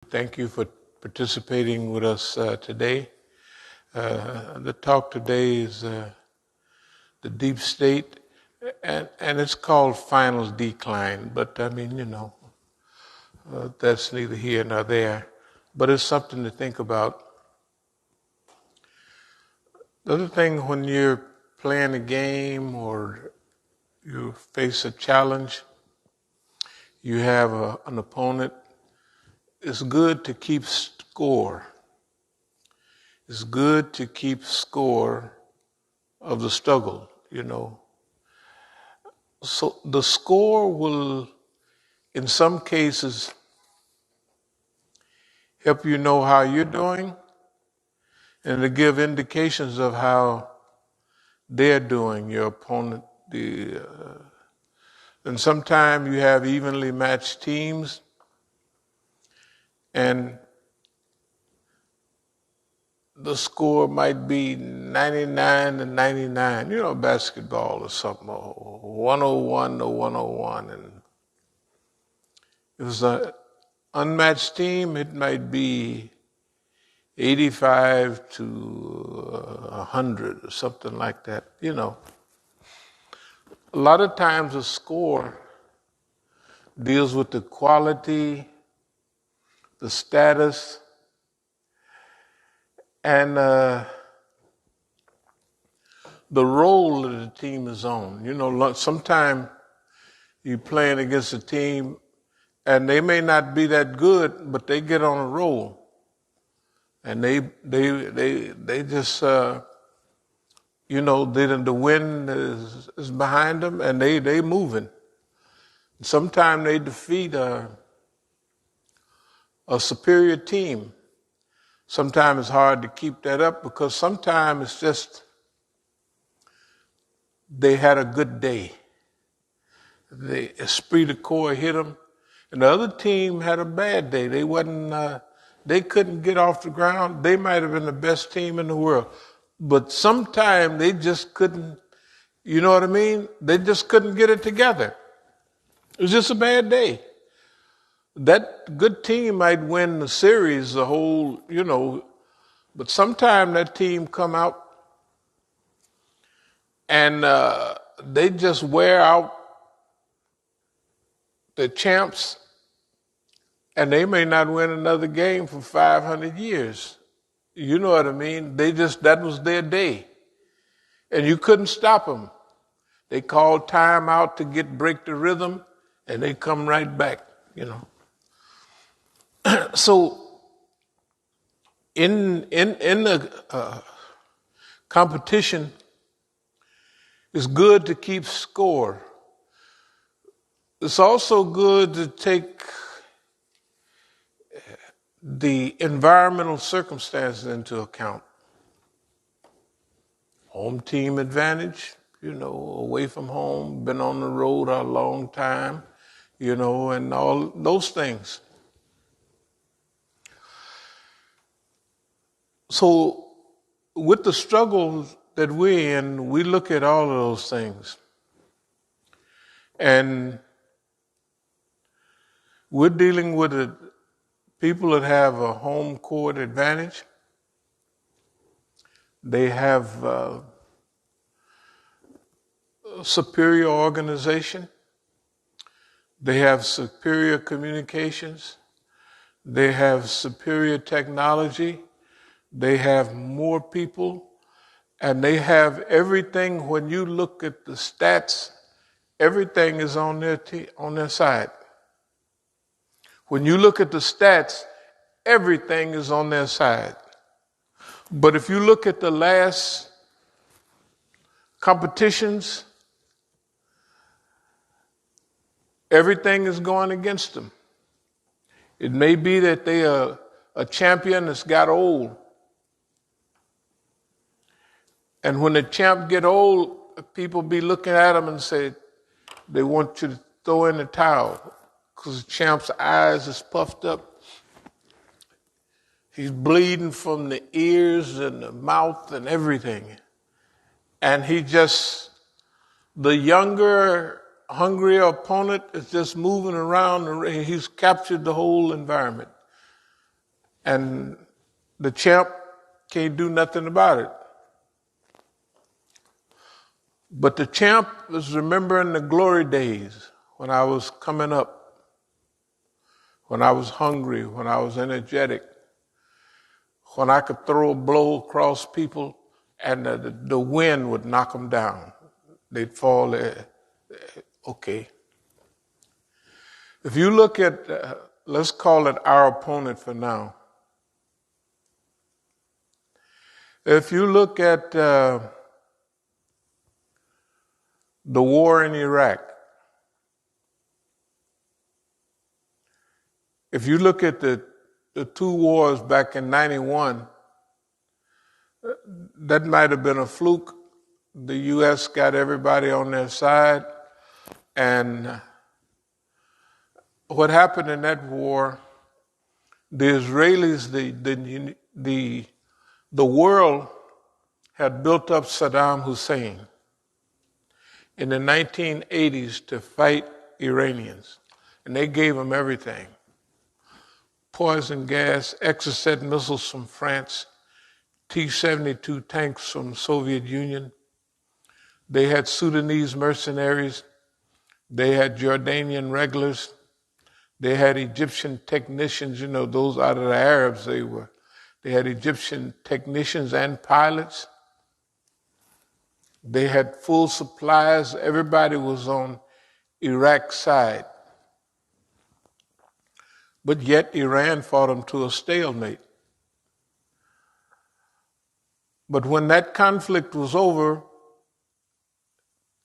Thank you for participating with us today. The talk today is the deep state, and it's called final decline. But I mean, that's neither here nor there. But it's something to think about. The other thing, when you're playing a game or you face a challenge, you have an opponent, it's good to keep score. It's good to keep score of the struggle. So the score will, in some cases, help you know how you're doing and to give indications of how they're doing, your opponent. And sometimes you have evenly matched teams, and the score might be 99 to 99, basketball or something, or 101 to 101. And if it's an unmatched team, it might be 85 to 100 or something like that. A lot of times a score deals with the quality, the status, and the role that the team is on. Sometimes you're playing against a team and they may not be that good, but they get on a roll. And they just, the wind is behind them and they moving. Sometimes they defeat a superior team. Sometimes it's hard to keep that up because sometimes it's just they had a good day. The esprit de corps hit them, and the other team had a bad day. They couldn't get off the ground. They might have been the best team in the world, but sometimes they just couldn't. You know what I mean? They just couldn't get it together. It was just a bad day. That good team might win the series, the whole, but sometimes that team come out and they just wear out the champs, and they may not win another game for 500 years. You know what I mean? That was their day. And you couldn't stop them. They called time out to break the rhythm, and they come right back, So in the competition, it's good to keep score. It's also good to take the environmental circumstances into account. Home team advantage, away from home, been on the road a long time, and all those things. So with the struggle that we're in, we look at all of those things. And we're dealing with people that have a home court advantage. They have superior organization. They have superior communications. They have superior technology. They have more people. And they have everything. When you look at the stats, everything is on their side. When you look at the stats, everything is on their side. But if you look at the last competitions, everything is going against them. It may be that they are a champion that's got old. And when the champ get old, people be looking at him and say, they want you to throw in the towel because the champ's eyes is puffed up. He's bleeding from the ears and the mouth and everything. And the younger, hungrier opponent is just moving around. He's captured the whole environment. and the champ can't do nothing about it. But the champ was remembering the glory days when I was coming up, when I was hungry, when I was energetic, when I could throw a blow across people and the wind would knock them down. They'd fall there. Okay. If you look at, let's call it our opponent for now. If you look at the war in Iraq, if you look at the two wars back in 91, that might have been a fluke. The U.S. got everybody on their side. And what happened in that war, the Israelis, the world had built up Saddam Hussein in the 1980s to fight Iranians. And they gave him everything. Poison gas, Exocet missiles from France, T-72 tanks from the Soviet Union. They had Sudanese mercenaries. They had Jordanian regulars. They had Egyptian technicians, those out of the Arabs They had Egyptian technicians and pilots. They had full supplies. Everybody was on Iraq's side. But yet Iran fought them to a stalemate. But when that conflict was over,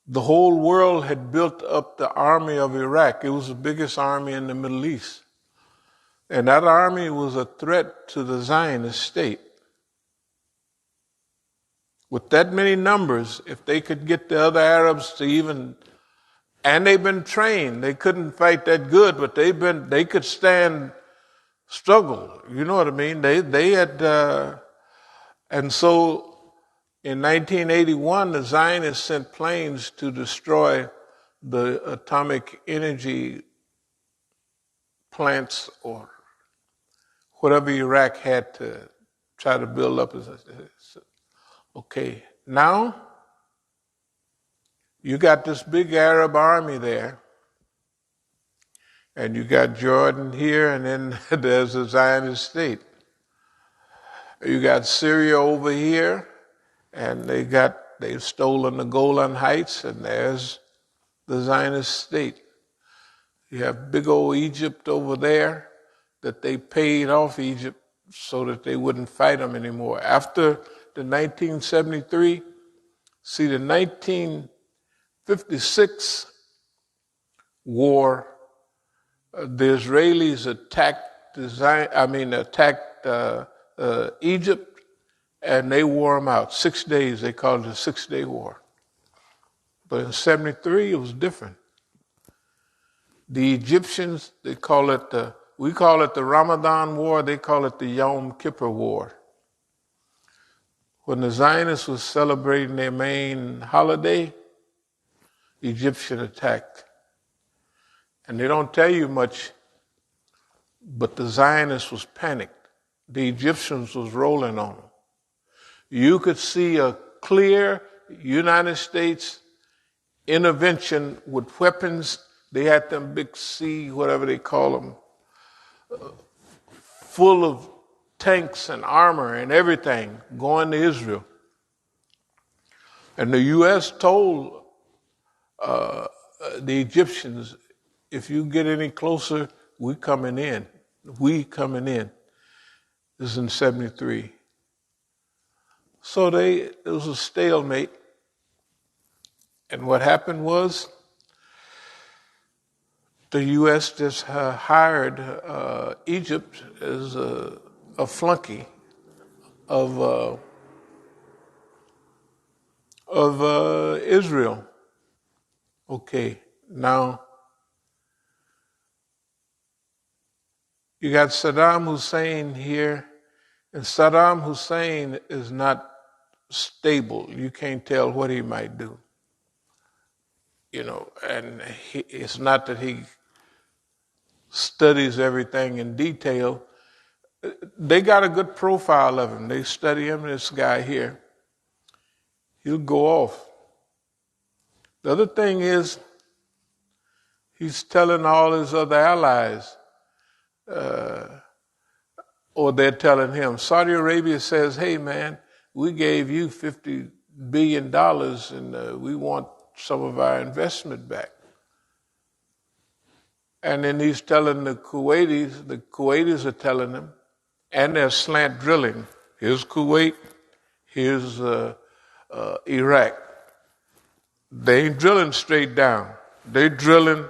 the whole world had built up the army of Iraq. It was the biggest army in the Middle East. And that army was a threat to the Zionist state. With that many numbers, if they could get the other Arabs to even, and they've been trained, they couldn't fight that good, but they could stand struggle. You know what I mean? They had, and so in 1981, the Zionists sent planes to destroy the atomic energy plants or whatever Iraq had to try to build up. Okay, now you got this big Arab army there, and you got Jordan here, and then there's the Zionist state. You got Syria over here, and they've stolen the Golan Heights, and there's the Zionist state. You have big old Egypt over there that they paid off Egypt so that they wouldn't fight them anymore. After the 1973, see the 1956 war, the Israelis attacked Egypt, and they wore them out. 6 days, they called it a 6-day war. But in 73, it was different. The Egyptians, we call it the Ramadan War, they call it the Yom Kippur War. When the Zionists was celebrating their main holiday, the Egyptian attacked. And they don't tell you much, but the Zionists was panicked. The Egyptians was rolling on them. You could see a clear United States intervention with weapons. They had them big C, whatever they call them, full of tanks and armor and everything going to Israel. And the U.S. told the Egyptians, if you get any closer, we coming in. This is in 73. So it was a stalemate. And what happened was the U.S. just hired Egypt as a flunky of Israel. Okay, now you got Saddam Hussein here, and Saddam Hussein is not stable. You can't tell what he might do. And it's not that he studies everything in detail. They got a good profile of him. They study him, this guy here. He'll go off. The other thing is, he's telling all his other allies, or they're telling him, Saudi Arabia says, hey man, we gave you $50 billion and we want some of our investment back. And then he's telling the Kuwaitis are telling him, and they're slant drilling. Here's Kuwait, here's Iraq. They ain't drilling straight down. They drilling,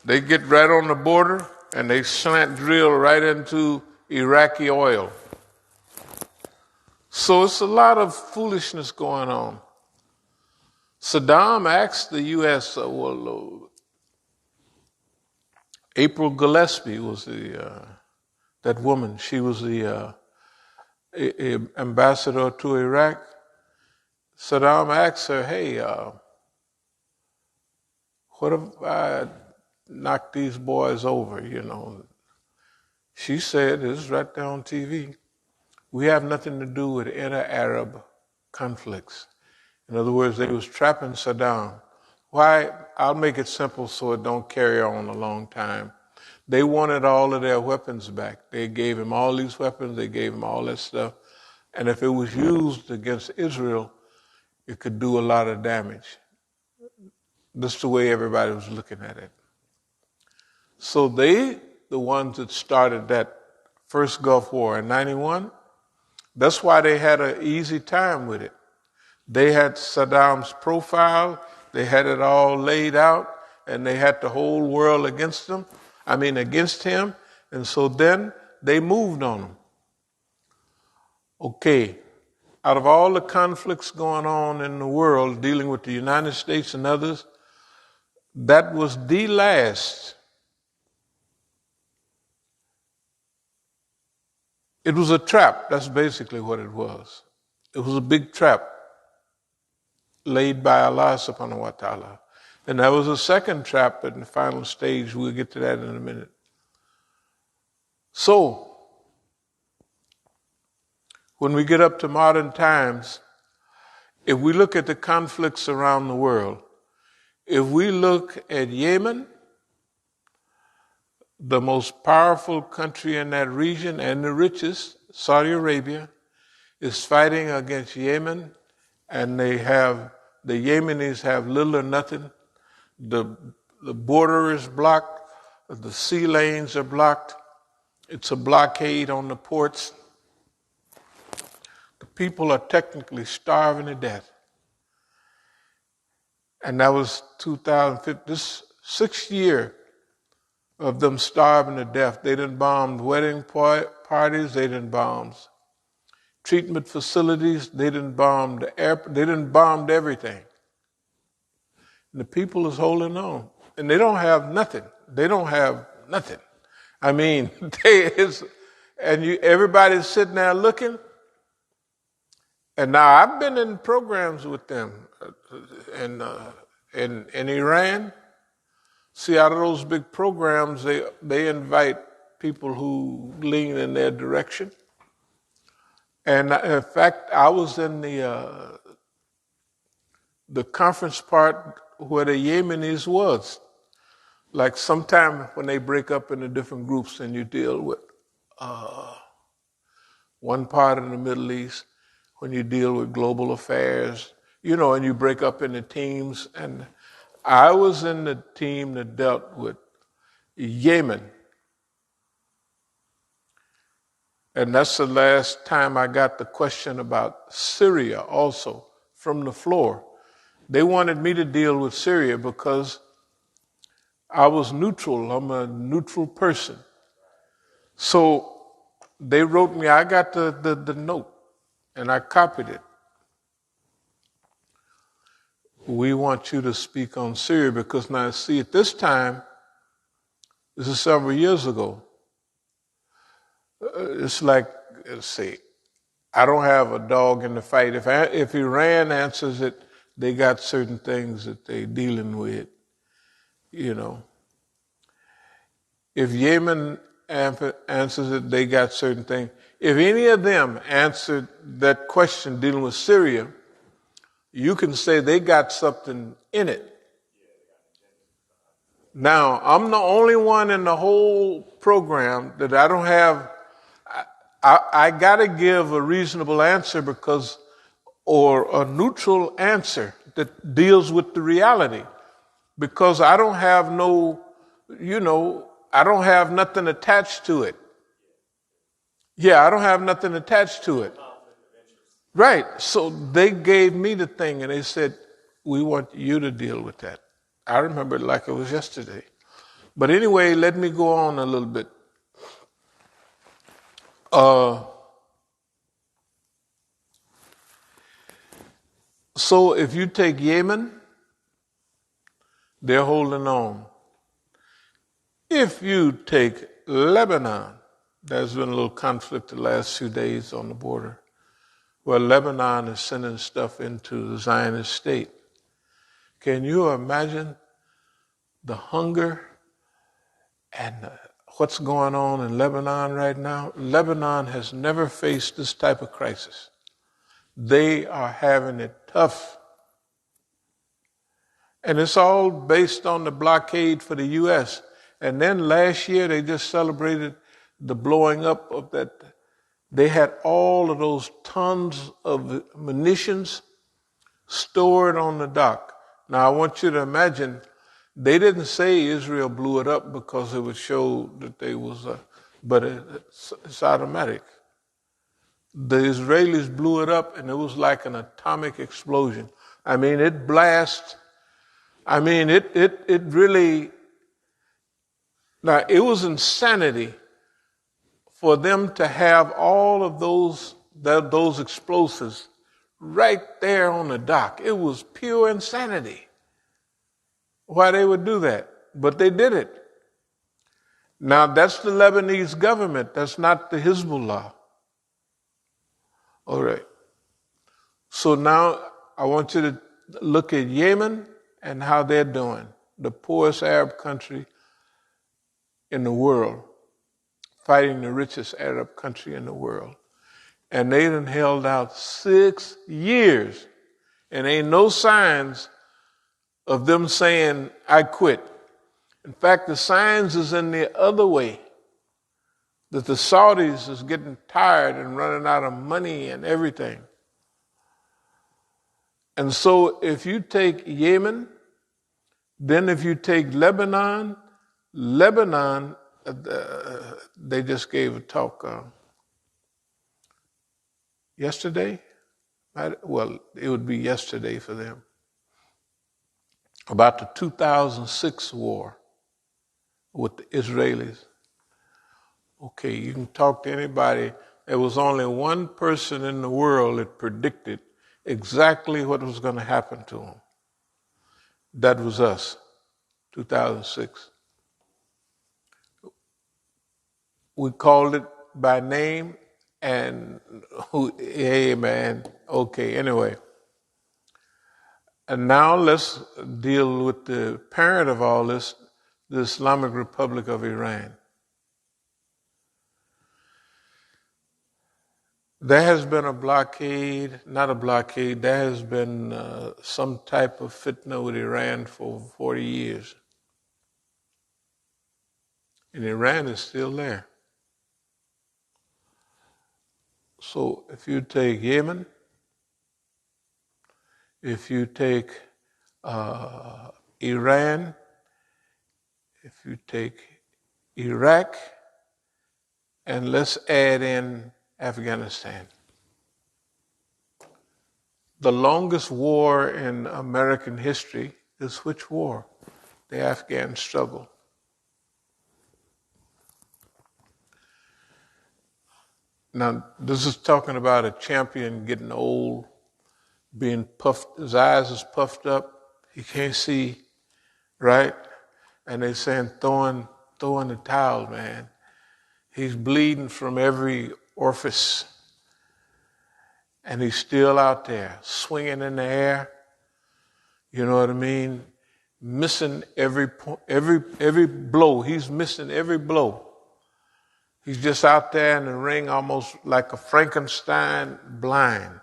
they get right on the border and they slant drill right into Iraqi oil. So it's a lot of foolishness going on. Saddam asked the U.S., April Gillespie was that woman. She was the ambassador to Iraq. Saddam asked her, hey, what if I knock these boys over, She said, this is right there on TV, we have nothing to do with inter-Arab conflicts. In other words, they was trapping Saddam. Why? I'll make it simple so it don't carry on a long time. They wanted all of their weapons back. They gave him all these weapons, they gave him all that stuff. And if it was used against Israel, it could do a lot of damage. That's the way everybody was looking at it. So they, the ones that started that first Gulf War in 91, that's why they had an easy time with it. They had Saddam's profile, they had it all laid out, and they had the whole world against him, and so then they moved on him. Okay, out of all the conflicts going on in the world, dealing with the United States and others, that was the last. It was a trap, that's basically what it was. It was a big trap laid by Allah subhanahu wa ta'ala. And that was a second trap in the final stage. We'll get to that in a minute. So, when we get up to modern times, if we look at the conflicts around the world, if we look at Yemen, the most powerful country in that region and the richest, Saudi Arabia, is fighting against Yemen, and the Yemenis have little or nothing. The border is blocked, the sea lanes are blocked. It's a blockade on the ports. The people are technically starving to death. And that was 2015, this 6th year of them starving to death. They done bombed wedding parties, they done bombed treatment facilities, they done bombed they done bombed everything. And the people is holding on. And they don't have nothing. They don't have nothing. I mean, everybody's sitting there looking. And now I've been in programs with them in Iran. See, out of those big programs, they invite people who lean in their direction. And in fact, I was in the conference part where the Yemenis was. Like sometime when they break up into different groups and you deal with one part in the Middle East, when you deal with global affairs, and you break up into teams. And I was in the team that dealt with Yemen. And that's the last time I got the question about Syria also from the floor. They wanted me to deal with Syria because I was neutral. I'm a neutral person. So they wrote me, I got the note and I copied it. We want you to speak on Syria because now see at this time, this is several years ago, it's like, let's see, I don't have a dog in the fight. If Iran answers it, they got certain things that they're dealing with, If Yemen answers it, they got certain things. If any of them answered that question dealing with Syria, you can say they got something in it. Now, I'm the only one in the whole program that I don't have. I got to give a reasonable answer or a neutral answer that deals with the reality, because I don't have I don't have nothing attached to it. Yeah, I don't have nothing attached to it. Right. So they gave me the thing and they said, we want you to deal with that. I remember it like it was yesterday. But anyway, let me go on a little bit. So if you take Yemen, they're holding on. If you take Lebanon, there's been a little conflict the last few days on the border, where Lebanon is sending stuff into the Zionist state. Can you imagine the hunger and what's going on in Lebanon right now? Lebanon has never faced this type of crisis. They are having it tough. And it's all based on the blockade for the U.S. And then last year they just celebrated the blowing up of that. They had all of those tons of munitions stored on the dock. Now I want you to imagine, they didn't say Israel blew it up because it would show that they was, but it's automatic. The Israelis blew it up and it was like an atomic explosion. I mean, it blasted. I mean, it really, now it was insanity for them to have all of those explosives right there on the dock. It was pure insanity why they would do that, but they did it. Now that's the Lebanese government, that's not the Hezbollah. All right. So now I want you to look at Yemen and how they're doing, the poorest Arab country in the world, fighting the richest Arab country in the world. And they done held out 6 years, and ain't no signs of them saying, I quit. In fact, the signs is in the other way, that the Saudis is getting tired and running out of money and everything. And so if you take Yemen, then if you take Lebanon, they just gave a talk yesterday. Well, it would be yesterday for them, about the 2006 war with the Israelis. Okay, you can talk to anybody. There was only one person in the world that predicted exactly what was going to happen to them. That was us, 2006. We called it by name and hey man, okay, anyway. And now let's deal with the parent of all this, the Islamic Republic of Iran. There has been a blockade, not a blockade, there has been some type of fitna with Iran for 40 years. And Iran is still there. So if you take Yemen, if you take Iran, if you take Iraq, and let's add in Afghanistan. The longest war in American history is which war? The Afghan struggle. Now, this is talking about a champion getting old, being puffed, his eyes is puffed up, he can't see, right? And they're saying, throwing the towel, man. He's bleeding from every orifice. And he's still out there, swinging in the air, you know what I mean? Missing every blow. He's missing every blow. He's just out there in the ring almost like a Frankenstein blind.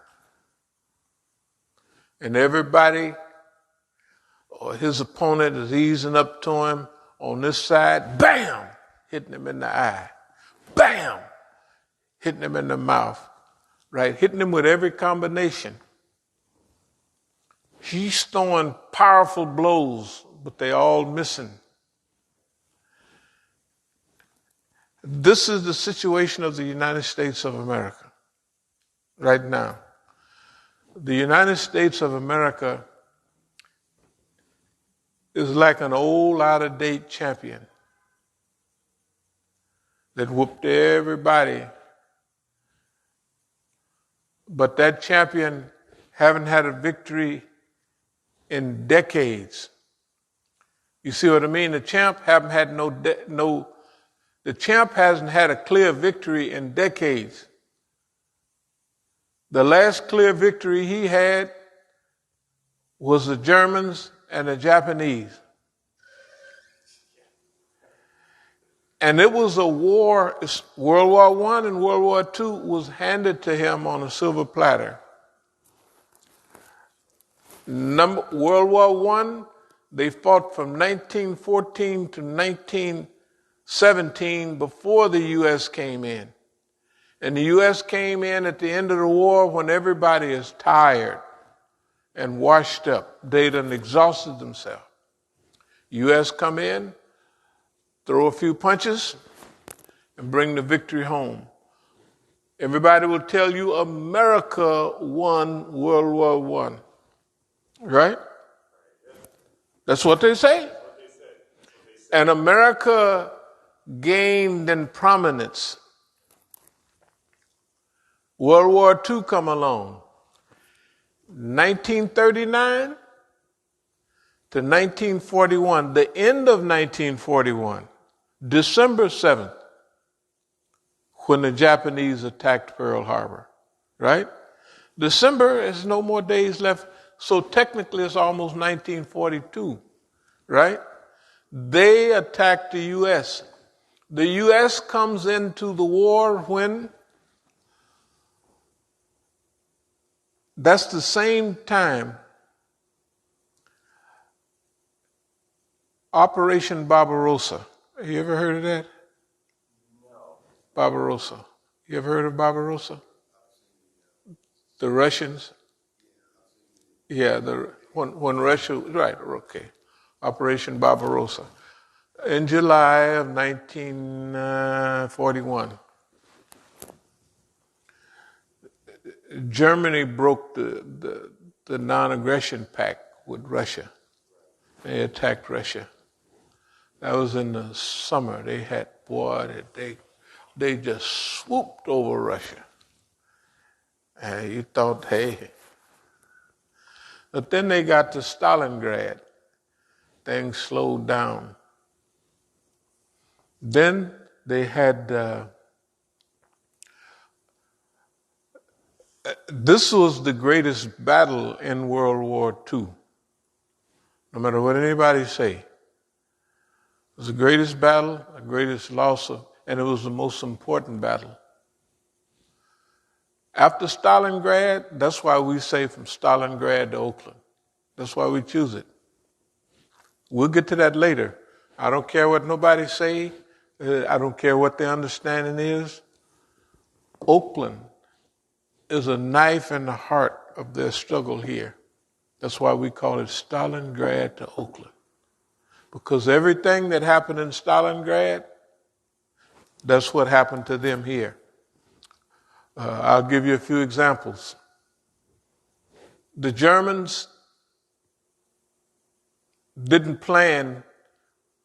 And everybody or his opponent is easing up to him on this side, bam, hitting him in the eye. Bam, hitting him in the mouth, right? Hitting him with every combination. He's throwing powerful blows, but they all missing. This is the situation of the United States of America right now. The United States of America is like an old, out-of-date champion that whooped everybody. But that champion haven't had a victory in decades. You see what I mean? The champ hasn't had a clear victory in decades. The last clear victory he had was the Germans and the Japanese. And it was a war, World War I and World War II was handed to him on a silver platter. World War I, they fought from 1914 to 1917 before the U.S. came in. And the U.S. came in at the end of the war when everybody is tired and washed up. They done exhausted themselves. U.S. come in, throw a few punches, and bring the victory home. Everybody will tell you America won World War I. Right? That's what they say. And America gained in prominence. World War II come along. 1939 to 1941, the end of 1941, December 7th, when the Japanese attacked Pearl Harbor, right? December, there's no more days left, so technically it's almost 1942, right? They attacked the U.S. The U.S. comes into the war when? That's the same time Operation Barbarossa. You ever heard of that? No. Barbarossa. You ever heard of Barbarossa? The Russians? Yeah, when Russia, right, okay. Operation Barbarossa. In July of 1941, Germany broke the non-aggression pact with Russia. They attacked Russia. That was in the summer. They had, they just swooped over Russia. And you thought, hey. But then they got to Stalingrad. Things slowed down. Then they had, this was the greatest battle in World War II. No matter what anybody say. It was the greatest battle, the greatest loss and it was the most important battle. After Stalingrad, that's why we say from Stalingrad to Oakland. That's why we choose it. We'll get to that later. I don't care what nobody say. I don't care what their understanding is. Oakland is a knife in the heart of their struggle here. That's why we call it Stalingrad to Oakland. Because everything that happened in Stalingrad, that's what happened to them here. I'll give you a few examples. The Germans didn't plan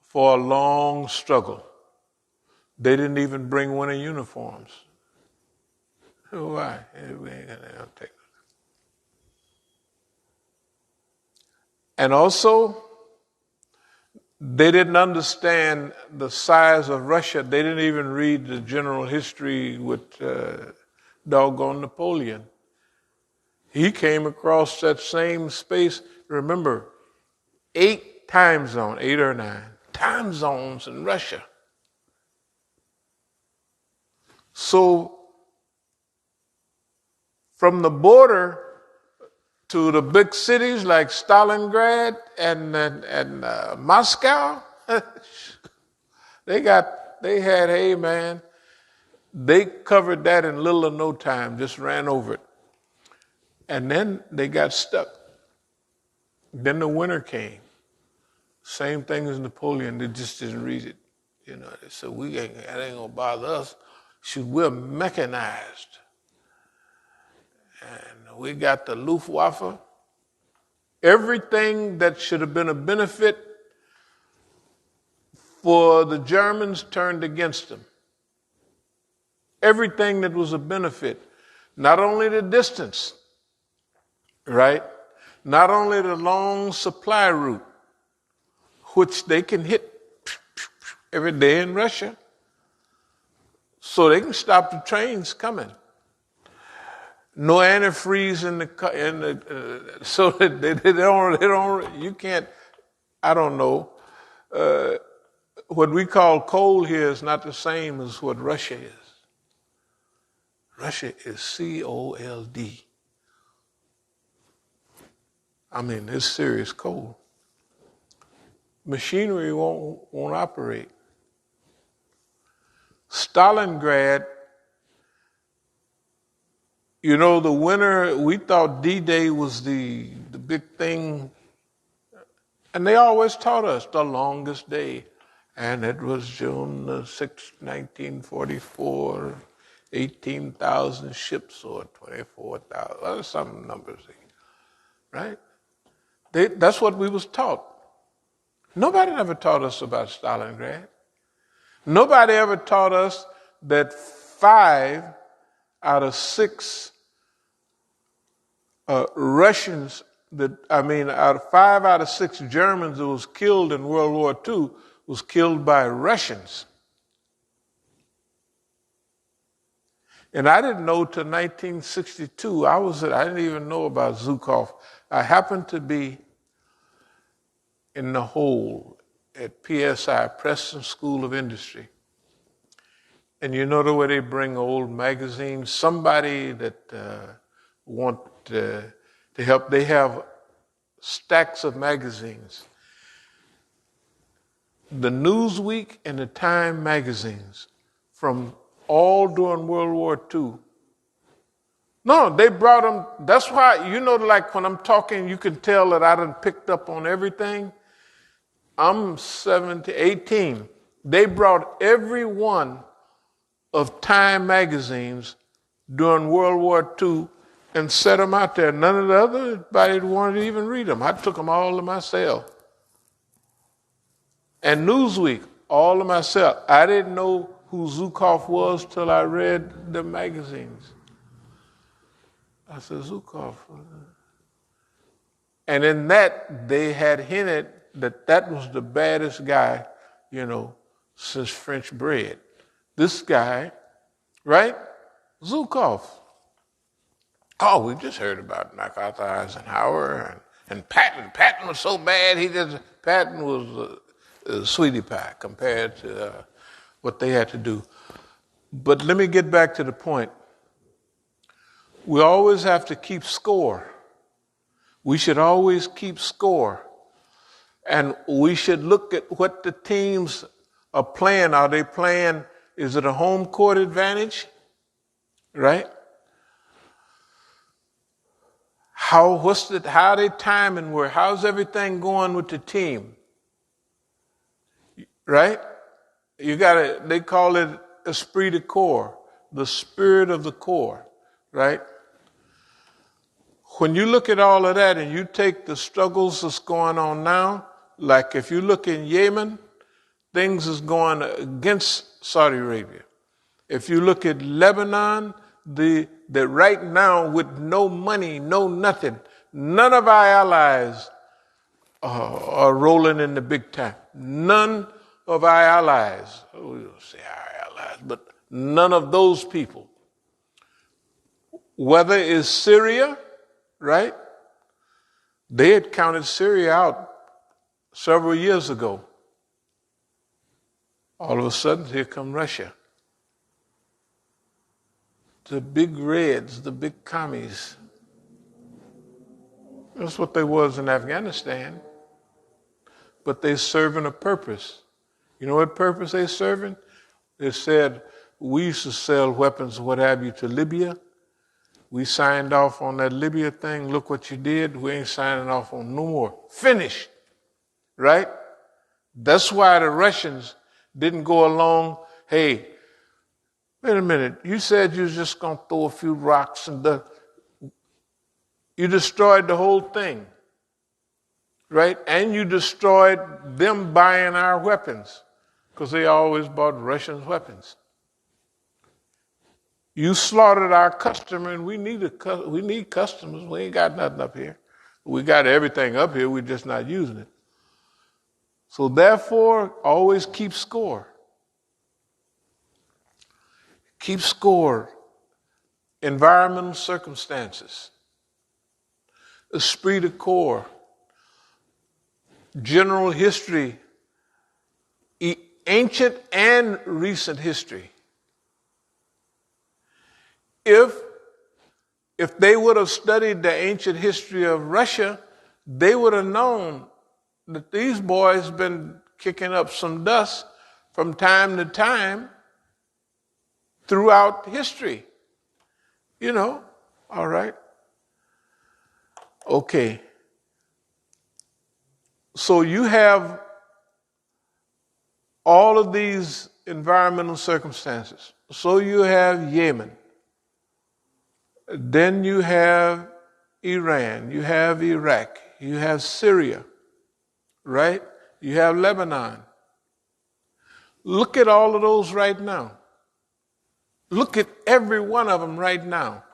for a long struggle. They didn't even bring winter uniforms. Why? And also, they didn't understand the size of Russia. They didn't even read the general history with doggone Napoleon. He came across that same space. Remember, 8 or 9 time zones in Russia. So from the border to the big cities like Stalingrad and Moscow, hey man, they covered that in little or no time, just ran over it. And then they got stuck. Then the winter came. Same thing as Napoleon, they just didn't read it. You know, they said, that ain't gonna bother us. Shoot, we're mechanized. And we got the Luftwaffe. Everything that should have been a benefit for the Germans turned against them. Everything that was a benefit. Not only the distance, right? Not only the long supply route, which they can hit every day in Russia, so they can stop the trains coming. No antifreeze so that they don't, you can't, I don't know. What we call cold here is not the same as what Russia is. Russia is COLD. I mean, it's serious cold. Machinery won't operate. Stalingrad, you know, the winter, we thought D-Day was the big thing. And they always taught us the longest day. And it was June 6, 1944, 18,000 ships or 24,000, some numbers, right? That's what we was taught. Nobody ever taught us about Stalingrad. Nobody ever taught us that 5 out of 6 Russians, out of 5 out of 6 Germans that was killed in World War II was killed by Russians. And I didn't know till 1962. I didn't even know about Zhukov. I happened to be in the hole at PSI, Preston School of Industry. And you know the way they bring old magazines? Somebody that want to help, they have stacks of magazines. The Newsweek and the Time magazines from all during World War II. No, they brought them. That's why, you know, like when I'm talking, you can tell that I done picked up on everything. I'm 18. They brought every one of Time magazines during World War II and set them out there. None of the other wanted to even read them. I took them all to myself. And Newsweek, all to myself. I didn't know who Zhukov was till I read the magazines. I said, Zhukov. And in that, they had hinted that was the baddest guy, you know, since French bread. This guy, right? Zhukov. Oh, we just heard about MacArthur Eisenhower and Patton. Patton was so bad, Patton was a sweetie pie compared to what they had to do. But let me get back to the point. We always have to keep score. We should always keep score. And we should look at what the teams are playing. Are they playing, is it a home court advantage? Right? How are they timing where? How's everything going with the team? Right? They call it esprit de corps, the spirit of the corps, right? When you look at all of that and you take the struggles that's going on now, like if you look in Yemen, things is going against Saudi Arabia. If you look at Lebanon, that right now with no money, no nothing, none of our allies are rolling in the big time. None of our allies, we don't say our allies, but none of those people. Whether it's Syria, right? They had counted Syria out several years ago. All of a sudden, here come Russia. the big reds, the big commies. That's what they was in Afghanistan. But they serving a purpose. You know what purpose they serving? They said, we used to sell weapons, what have you, to Libya. We signed off on that Libya thing. Look what you did. We ain't signing off on no more. Finished. Right? That's why the Russians didn't go along. Hey, wait a minute. You said you was just going to throw a few rocks and you destroyed the whole thing. Right? And you destroyed them buying our weapons because they always bought Russian weapons. You slaughtered our customer, and we need customers. We ain't got nothing up here. We got everything up here. We're just not using it. So therefore, always keep score. Keep score. Environmental circumstances. Esprit de corps. General history. Ancient and recent history. If they would have studied the ancient history of Russia, they would have known that these boys been kicking up some dust from time to time throughout history. You know, all right. Okay. So you have all of these environmental circumstances. So you have Yemen. Then you have Iran, you have Iraq, you have Syria, right? You have Lebanon. Look at all of those right now. Look at every one of them right now.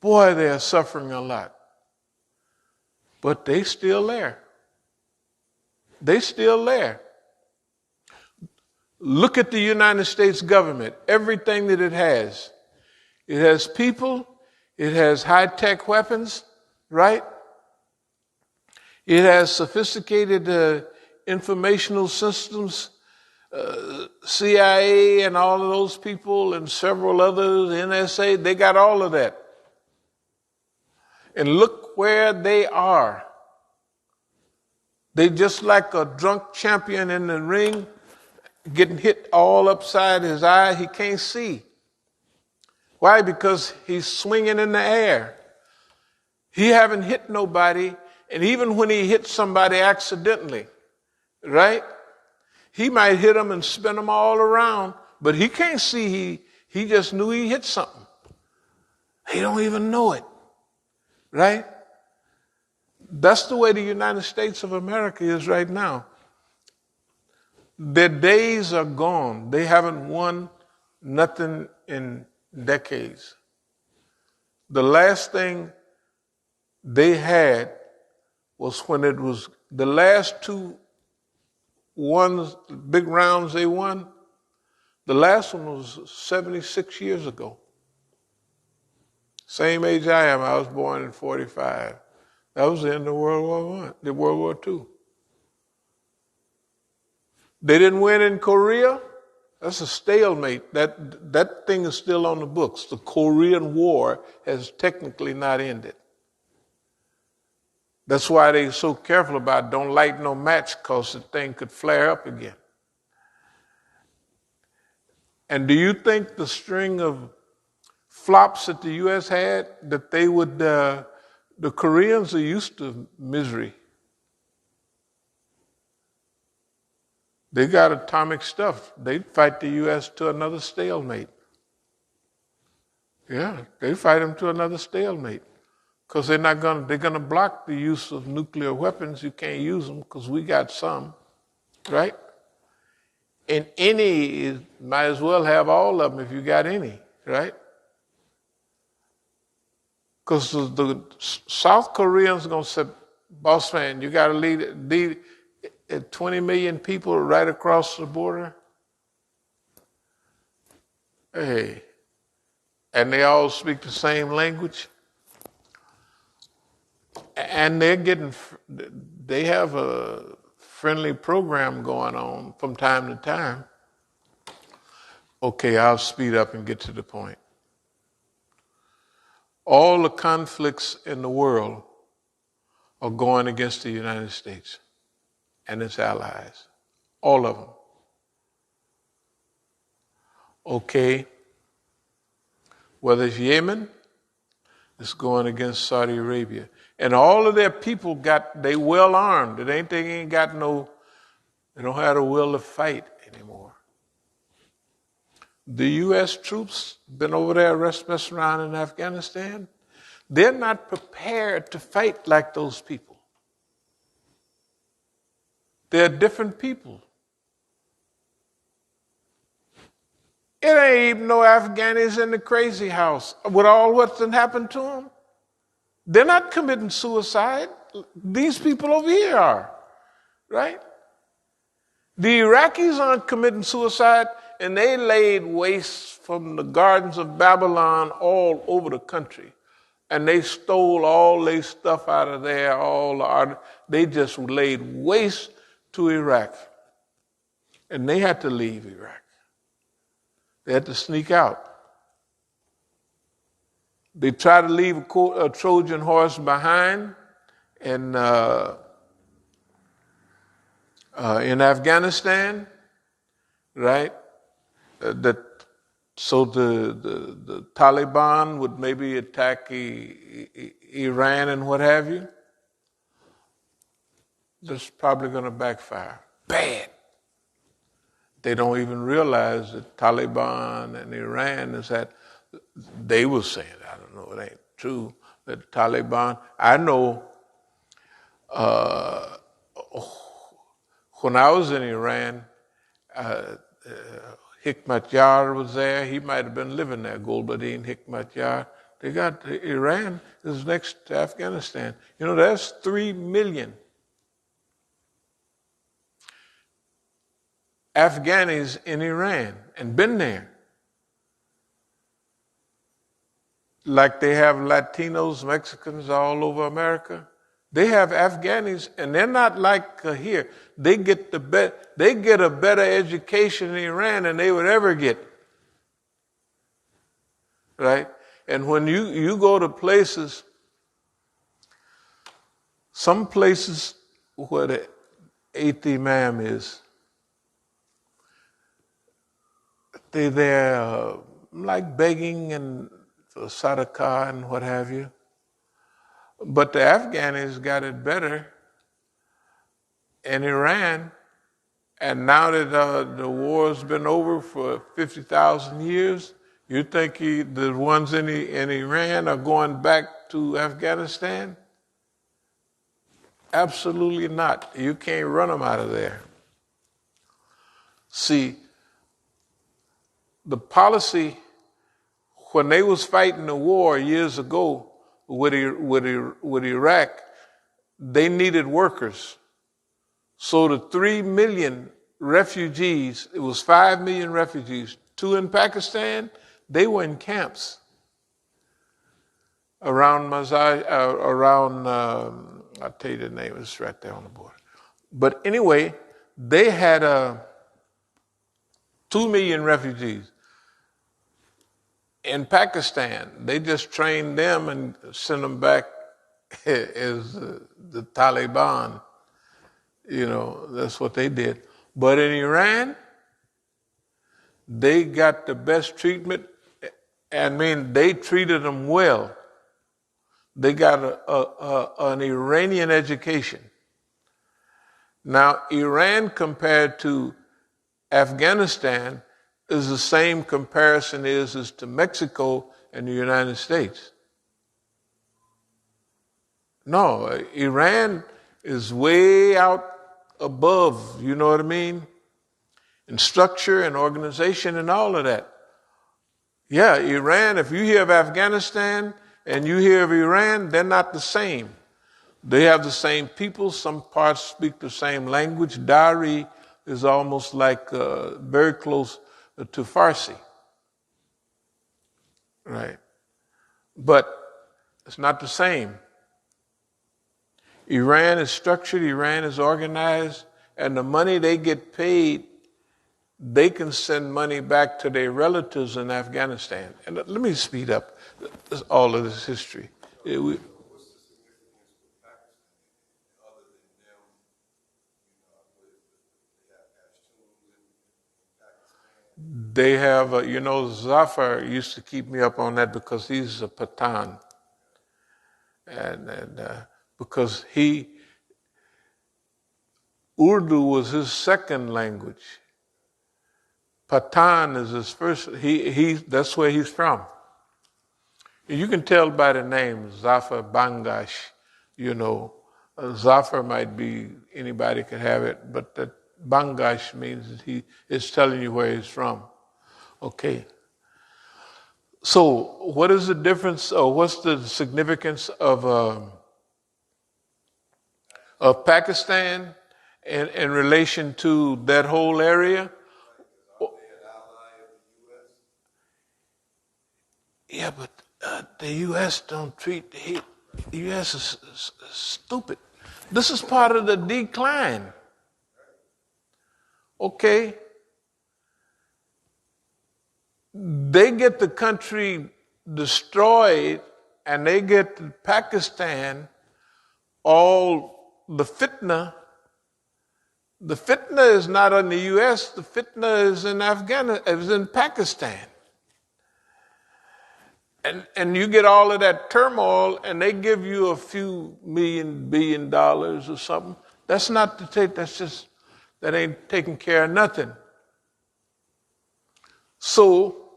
Boy, they're suffering a lot. But they still there. They still there. Look at the United States government, everything that it has. It has people, it has high-tech weapons, right? It has sophisticated informational systems, CIA and all of those people and several others, NSA, they got all of that. And look where they are. They just like a drunk champion in the ring, getting hit all upside his eye, he can't see. Why? Because he's swinging in the air. He haven't hit nobody, and even when he hits somebody accidentally, right? He might hit them and spin them all around, but he can't see he just knew he hit something. He don't even know it, right? That's the way the United States of America is right now. Their days are gone. They haven't won nothing in decades. The last thing they had was when it was the last two big rounds they won. The last one was 76 years ago. Same age I am. I was born in 45. That was the end of World War II. They didn't win in Korea. That's a stalemate. That thing is still on the books. The Korean War has technically not ended. That's why they're so careful about don't light no match because the thing could flare up again. And do you think the string of flops that the U.S. had, that they would, the Koreans are used to misery. They got atomic stuff. They'd fight the U.S. to another stalemate. Yeah, they fight them to another stalemate. Because they're going to block the use of nuclear weapons. You can't use them because we got some, right? And might as well have all of them if you got any, right? Because the South Koreans are going to say, boss man, you got to lead 20 million people right across the border. Hey, and they all speak the same language. And they have a friendly program going on from time to time. Okay, I'll speed up and get to the point. All the conflicts in the world are going against the United States and its allies. All of them. Okay, whether it's Yemen, it's going against Saudi Arabia. And all of their people they well armed. They ain't got they don't have the will to fight anymore. The U.S. troops been over there messing around in Afghanistan. They're not prepared to fight like those people. They're different people. It ain't even no Afghanis in the crazy house with all what's happened to them. They're not committing suicide. These people over here are, right? The Iraqis aren't committing suicide, and they laid waste from the gardens of Babylon all over the country. And they stole all their stuff out of there, all the art. They just laid waste to Iraq. And they had to leave Iraq. They had to sneak out. They tried to leave a Trojan horse behind in Afghanistan, right? So the Taliban would maybe attack Iran and what have you. That's probably going to backfire. Bad. They don't even realize that Taliban and Iran is that they were saying, I don't know, it ain't true, that Taliban, I know when I was in Iran, Hikmatyar was there. He might have been living there, Gulbuddin Hikmatyar. They got Iran is next to Afghanistan. You know, that's 3 million Afghanis in Iran and been there. Like they have Latinos, Mexicans all over America. They have Afghanis, and they're not like here. They get a better education in Iran than they would ever get. Right? And when you go to places, some places where the eighth Imam is, they're there like begging and sadaqah and what have you. But the Afghanis got it better in Iran, and now that the war's been over for 50,000 years, you think the ones in Iran are going back to Afghanistan? Absolutely not. You can't run them out of there. See, the policy, when they was fighting the war years ago with Iraq, they needed workers. So the 3 million refugees, it was 5 million refugees, 2 in Pakistan, they were in camps around I'll tell you the name, it's right there on the board. But anyway, they had 2 million refugees. In Pakistan, they just trained them and sent them back as the Taliban. You know, that's what they did. But in Iran, they got the best treatment. I mean, they treated them well. They got an Iranian education. Now, Iran compared to Afghanistan is the same comparison as to Mexico and the United States. No, Iran is way out above, you know what I mean? In structure and organization and all of that. Yeah, Iran, if you hear of Afghanistan and you hear of Iran, they're not the same. They have the same people. Some parts speak the same language. Dari is almost like very close to Farsi. Right? But it's not the same. Iran is structured, Iran is organized, and the money they get paid they can send money back to their relatives in Afghanistan. And let me speed up all of this history. They have, Zafar used to keep me up on that because he's a Pathan. And because Urdu was his second language. Pathan is his first, that's where he's from. You can tell by the name, Zafar Bangash, Zafar might be, anybody could have it, but that Bangash means that he is telling you where he's from. Okay. So what is the difference, or what's the significance of Pakistan in relation to that whole area? Yeah, but the U.S. don't treat the U.S. is stupid. This is part of the decline. Okay. They get the country destroyed and they get Pakistan all the fitna. The fitna is not in the U.S., the fitna is in Afghanistan, is in Pakistan. And you get all of that turmoil and they give you a few billion dollars or something. That's not to take, that ain't taking care of nothing. So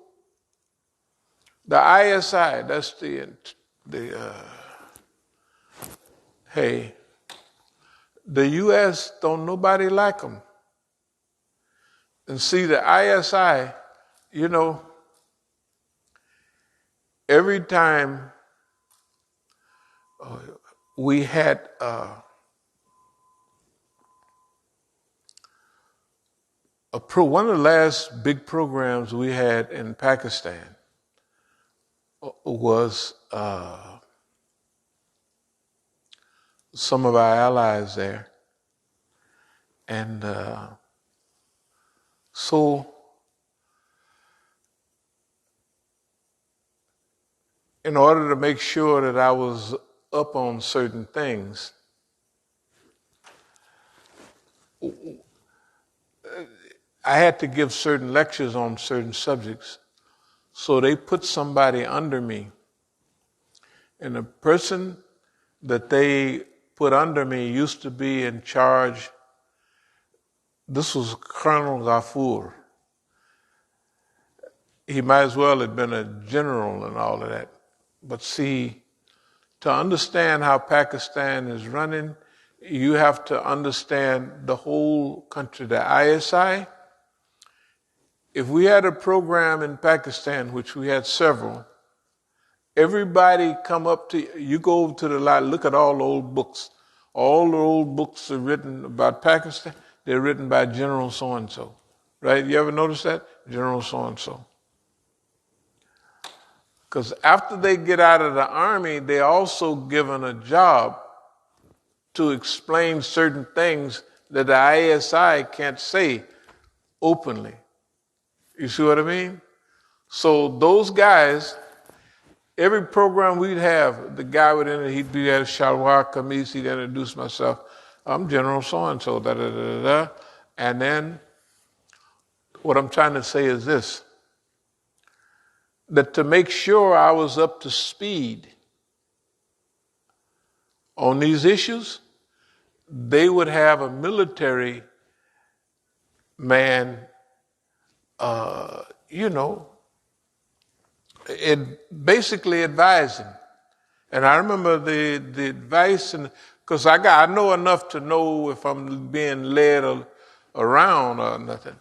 the ISI, that's the U.S. don't nobody like them. And see, the ISI, every time we had one of the last big programs we had in Pakistan was some of our allies there. And so in order to make sure that I was up on certain things, I had to give certain lectures on certain subjects. So they put somebody under me. And the person that they put under me used to be in charge. This was Colonel Ghafoor. He might as well have been a general and all of that. But see, to understand how Pakistan is running, you have to understand the whole country, the ISI. If we had a program in Pakistan, which we had several, everybody come up to you, go over to the library, look at all the old books. All the old books are written about Pakistan. They're written by General so-and-so, right? You ever notice that? General so-and-so. Because after they get out of the army, they're also given a job to explain certain things that the ISI can't say openly. You see what I mean? So those guys, every program we'd have, the guy would enter, he'd be at Shalwar Kameez, he'd introduce myself. I'm General so-and-so, da-da-da-da-da. And then what I'm trying to say is this, that to make sure I was up to speed on these issues, they would have a military man, basically advising. And I remember the advice, and because I know enough to know if I'm being led around or nothing.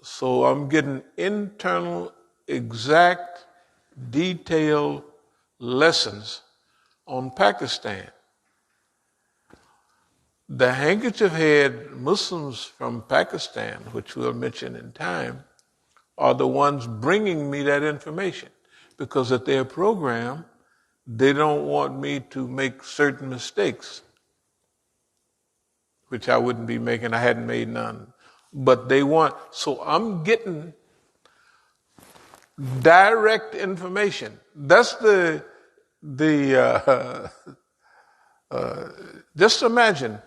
So I'm getting internal, exact, detailed lessons on Pakistan. The handkerchief head Muslims from Pakistan, which we'll mention in time, are the ones bringing me that information. Because at their program, they don't want me to make certain mistakes, which I wouldn't be making. I hadn't made none but they want. So I'm getting direct information. That's the just imagine.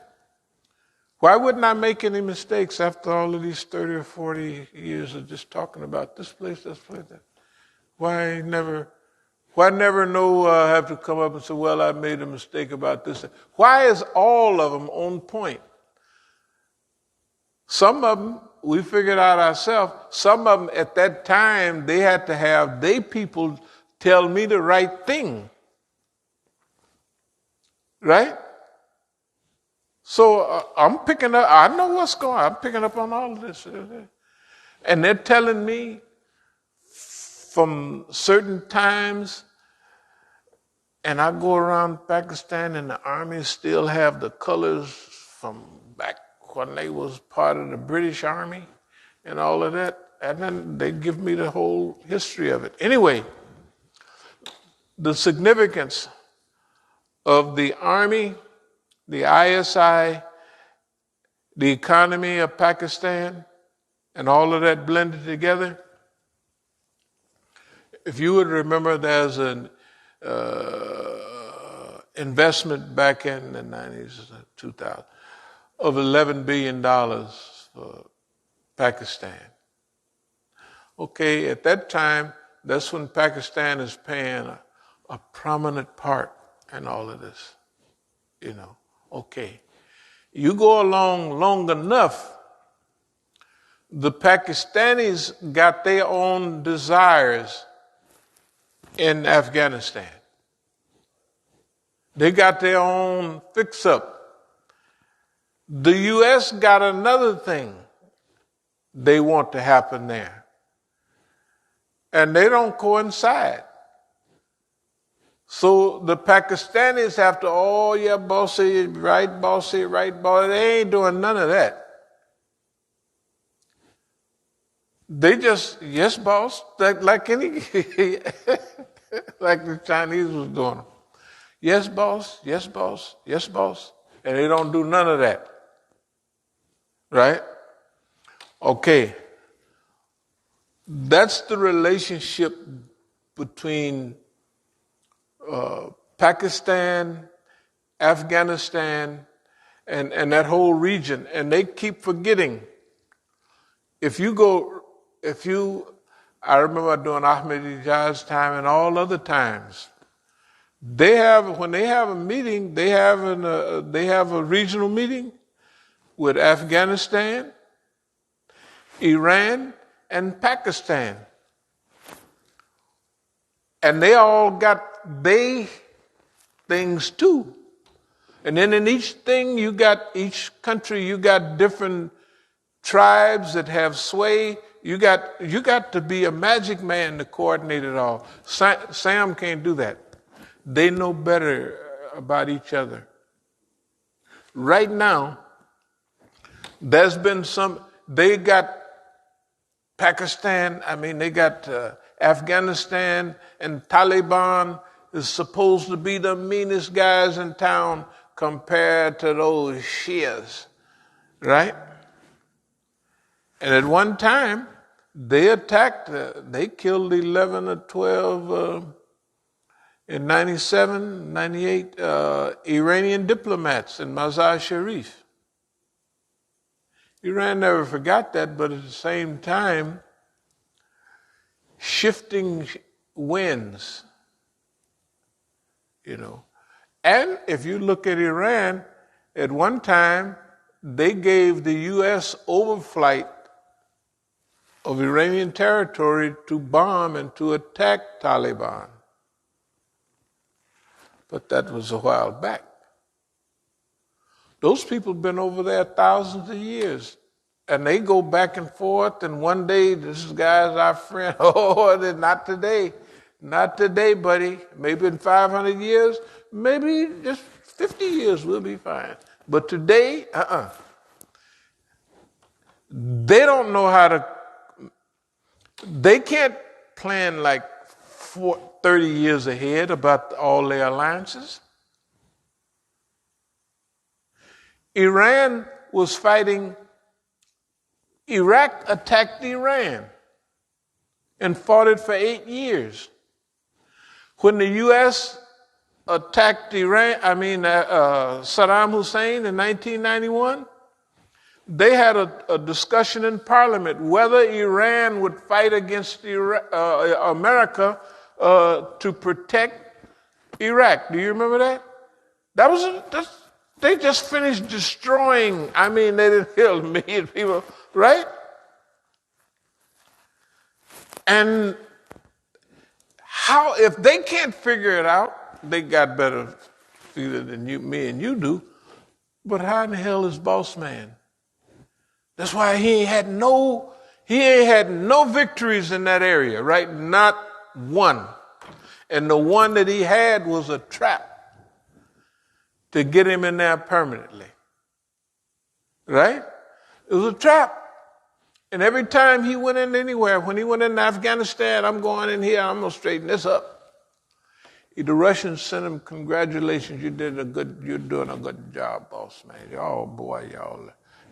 Why wouldn't I make any mistakes after all of these 30 or 40 years of just talking about this place, that? Why never know have to come up and say, well, I made a mistake about this? Why is all of them on point? Some of them we figured out ourselves. Some of them at that time, they had to have their people tell me the right thing. Right? So I'm picking up, I know what's going on. I'm picking up on all of this. And they're telling me from certain times, and I go around Pakistan and the army still have the colors from back when they was part of the British Army and all of that. And then they give me the whole history of it. Anyway, the significance of the army, the ISI, the economy of Pakistan, and all of that blended together. If you would remember, there's an investment back in the 90s, 2000, of $11 billion for Pakistan. Okay, at that time, that's when Pakistan is paying a prominent part in all of this. Okay. You go along long enough, the Pakistanis got their own desires in Afghanistan. They got their own fix-up. The U.S. got another thing they want to happen there. And they don't coincide. So the Pakistanis have to, oh yeah, bossy, right, bossy, right, bossy. They ain't doing none of that. They just, yes, boss, like any, like the Chinese was doing. Yes, boss, yes, boss, yes, boss. And they don't do none of that. Right? Okay. That's the relationship between Pakistan, Afghanistan, and that whole region. And they keep forgetting. I remember doing Ahmadiyya's time and all other times. When they have a meeting, they have a regional meeting with Afghanistan, Iran, and Pakistan. And they all got they things too. And then in each country, you got different tribes that have sway. You got to be a magic man to coordinate it all. Sam can't do that. They know better about each other. Right now, there's been they got Pakistan, they got Afghanistan, and Taliban is supposed to be the meanest guys in town compared to those Shias, right? And at one time, they killed 11 or 12 in 97, 98 Iranian diplomats in Mazar Sharif. Iran never forgot that, but at the same time, shifting winds, And if you look at Iran, at one time, they gave the U.S. overflight of Iranian territory to bomb and to attack Taliban. But that was a while back. Those people have been over there thousands of years. And they go back and forth, and one day, this guy's our friend. Oh, not today. Not today, buddy. Maybe in 500 years, maybe just 50 years, we'll be fine. But today, They don't know how to, they can't plan like 30 years ahead about all their alliances. Iran was fighting Iraq attacked Iran and fought it for 8 years. When the U.S. attacked Saddam Hussein in 1991, they had a discussion in Parliament whether Iran would fight against America to protect Iraq. Do you remember that? They just finished destroying. They didn't kill a million people, right? And if they can't figure it out, they got better feeling than me and you do. But how in the hell is boss man? That's why he ain't had no victories in that area, right? Not one. And the one that he had was a trap to get him in there permanently. Right? It was a trap. And every time he went in anywhere, when he went into Afghanistan, I'm going in here, I'm going to straighten this up. The Russians sent him, congratulations, you're doing a good job, boss man. Oh boy, y'all,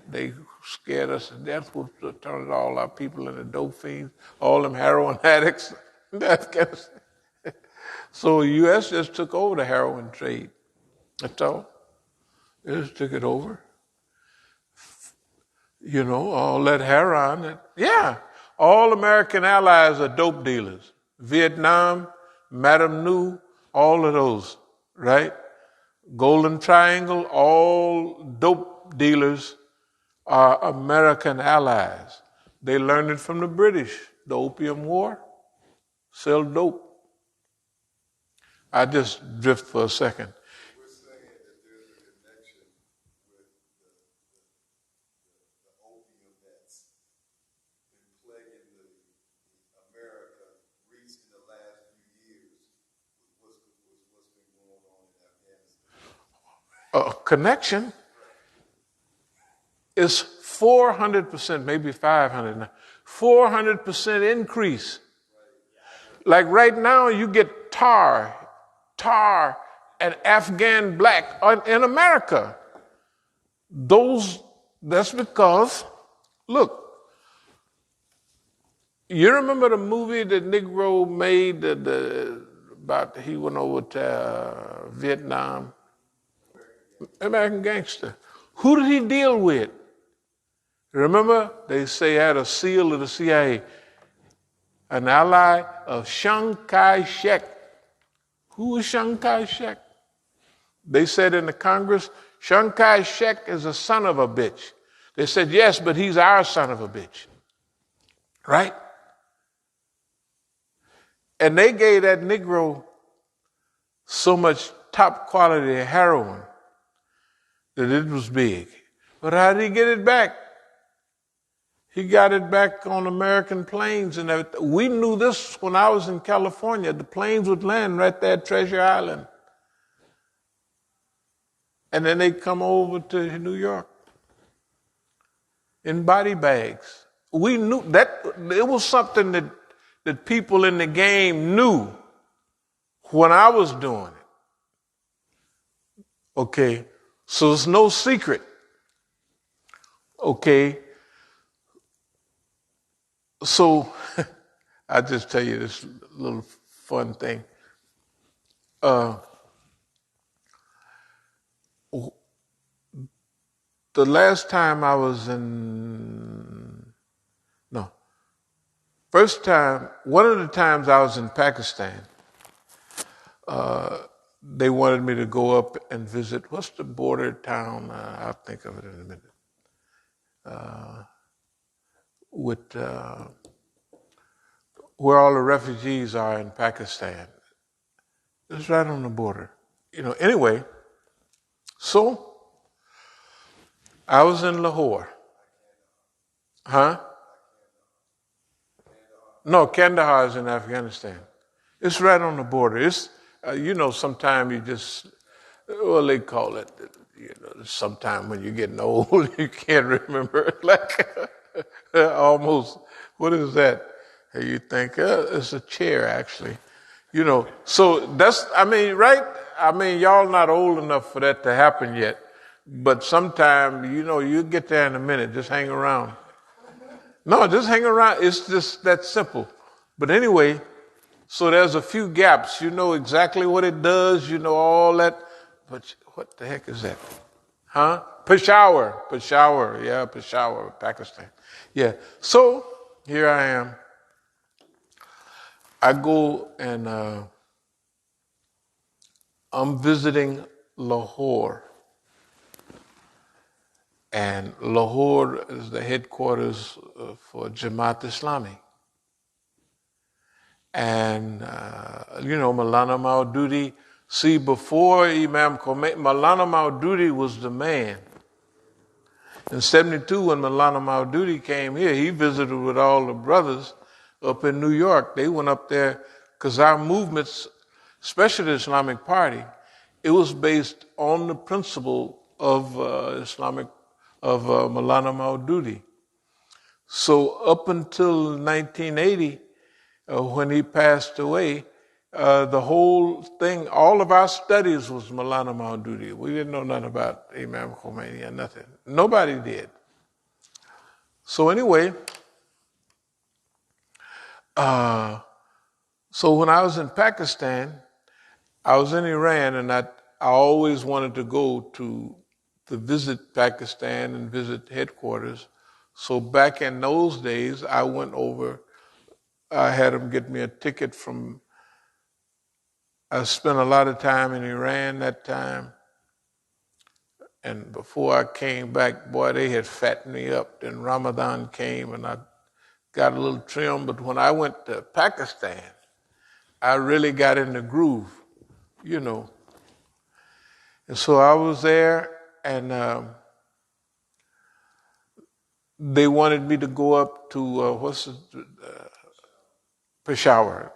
they scared us to death. We'll turn all our people into dope fiends, all them heroin addicts in Afghanistan. So the U.S. just took over the heroin trade. That's all. They just took it over. All that heroin. All American allies are dope dealers. Vietnam, Madame Nou, all of those, right? Golden Triangle, all dope dealers are American allies. They learned it from the British, the Opium War, sell dope. I just drift for a second. We're saying that there's a connection with the opium that's been plaguing America recent in the last few years with what's been going on in Afghanistan. A connection is 400%, maybe 500, 400% increase. Like right now, you get tar, and Afghan black in America. That's because, look, you remember the movie that Negro made about he went over to Vietnam? American Gangster. Who did he deal with? Remember, they say he had a SEAL of the CIA, an ally of Chiang Kai-shek. Who was Chiang Kai-shek? They said in the Congress, Chiang Kai-shek is a son of a bitch. They said, yes, but he's our son of a bitch. Right? And they gave that Negro so much top quality heroin that it was big. But how did he get it back? He got it back on American planes and everything. We knew this when I was in California. The planes would land right there at Treasure Island. And then they'd come over to New York in body bags. We knew that it was something that people in the game knew when I was doing it. Okay, so it's no secret. Okay, so I'll just tell you this little fun thing. The last time I was one of the times I was in Pakistan, they wanted me to go up and visit, what's the border town? I'll think of it in a minute. Where all the refugees are in Pakistan. It's right on the border. Anyway, so I was in Lahore. Huh? No, Kandahar is in Afghanistan. It's right on the border. It's, sometimes you just, they call it, sometime when you're getting old, you can't remember. Like, almost, what is that? You think, it's a chair, actually. So that's, right? Y'all not old enough for that to happen yet. But sometime, you get there in a minute. Just hang around. No, just hang around. It's just that simple. But anyway, so there's a few gaps. You know exactly what it does. You know all that. But what the heck is that? Huh? Peshawar. Peshawar. Yeah, Peshawar, Pakistan. Yeah. So here I am. I go and I'm visiting Lahore. And Lahore is the headquarters for Jamaat Islami. And, Maulana Maududi, see, before Imam Khomeini, Maulana Maududi was the man. In 72, when Maulana Maududi came here, he visited with all the brothers up in New York. They went up there because our movements, especially the Islamic Party, it was based on the principle of Maulana Maududi. So up until 1980, when he passed away, the whole thing, all of our studies was Maulana Maududi. We didn't know nothing about Imam Khomeini or nothing. Nobody did. So anyway, so when I was in Pakistan, I was in Iran, and I always wanted to go to visit Pakistan and visit headquarters. So back in those days, I went over. I had them get me a ticket from. I spent a lot of time in Iran that time, and before I came back, boy, they had fattened me up. Then Ramadan came, and I got a little trim. But when I went to Pakistan, I really got in the groove, you know. And so I was there, and they wanted me to go up to Peshawar.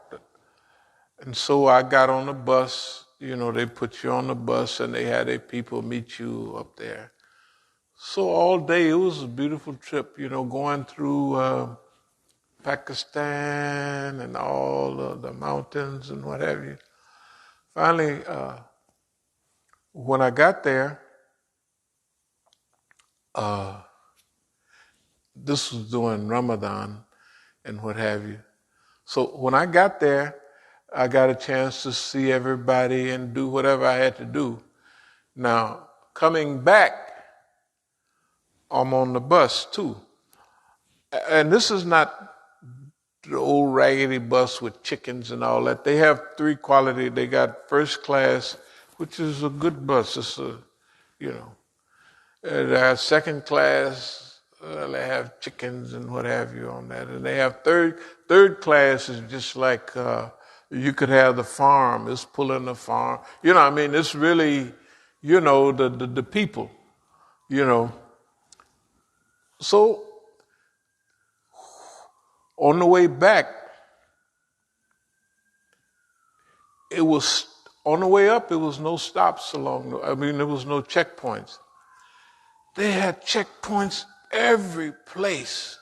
And so I got on the bus. You know, they put you on the bus, and they had their people meet you up there. So all day, it was a beautiful trip, you know, going through Pakistan and all of the mountains and what have you. Finally, when I got there, this was during Ramadan and what have you. So when I got there, I got a chance to see everybody and do whatever I had to do. Now, coming back, I'm on the bus too. And this is not the old raggedy bus with chickens and all that. They have three quality. They got first class, which is a good bus. It's they have second class. They have chickens and what have you on that. And they have third class is just like you could have the farm. It's pulling the farm. You know, I mean, it's really, the people, So on the way back, it was on the way up. It was no stops there was no checkpoints. They had checkpoints every place.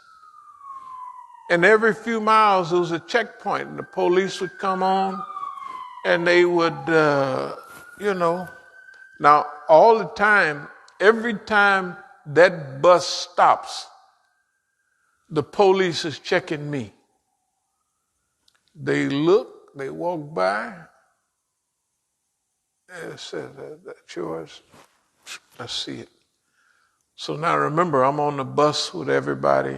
And every few miles, there was a checkpoint, and the police would come on, and they would, Now, all the time, every time that bus stops, the police is checking me. They look, they walk by, and it says, that's yours. I see it. So now remember, I'm on the bus with everybody,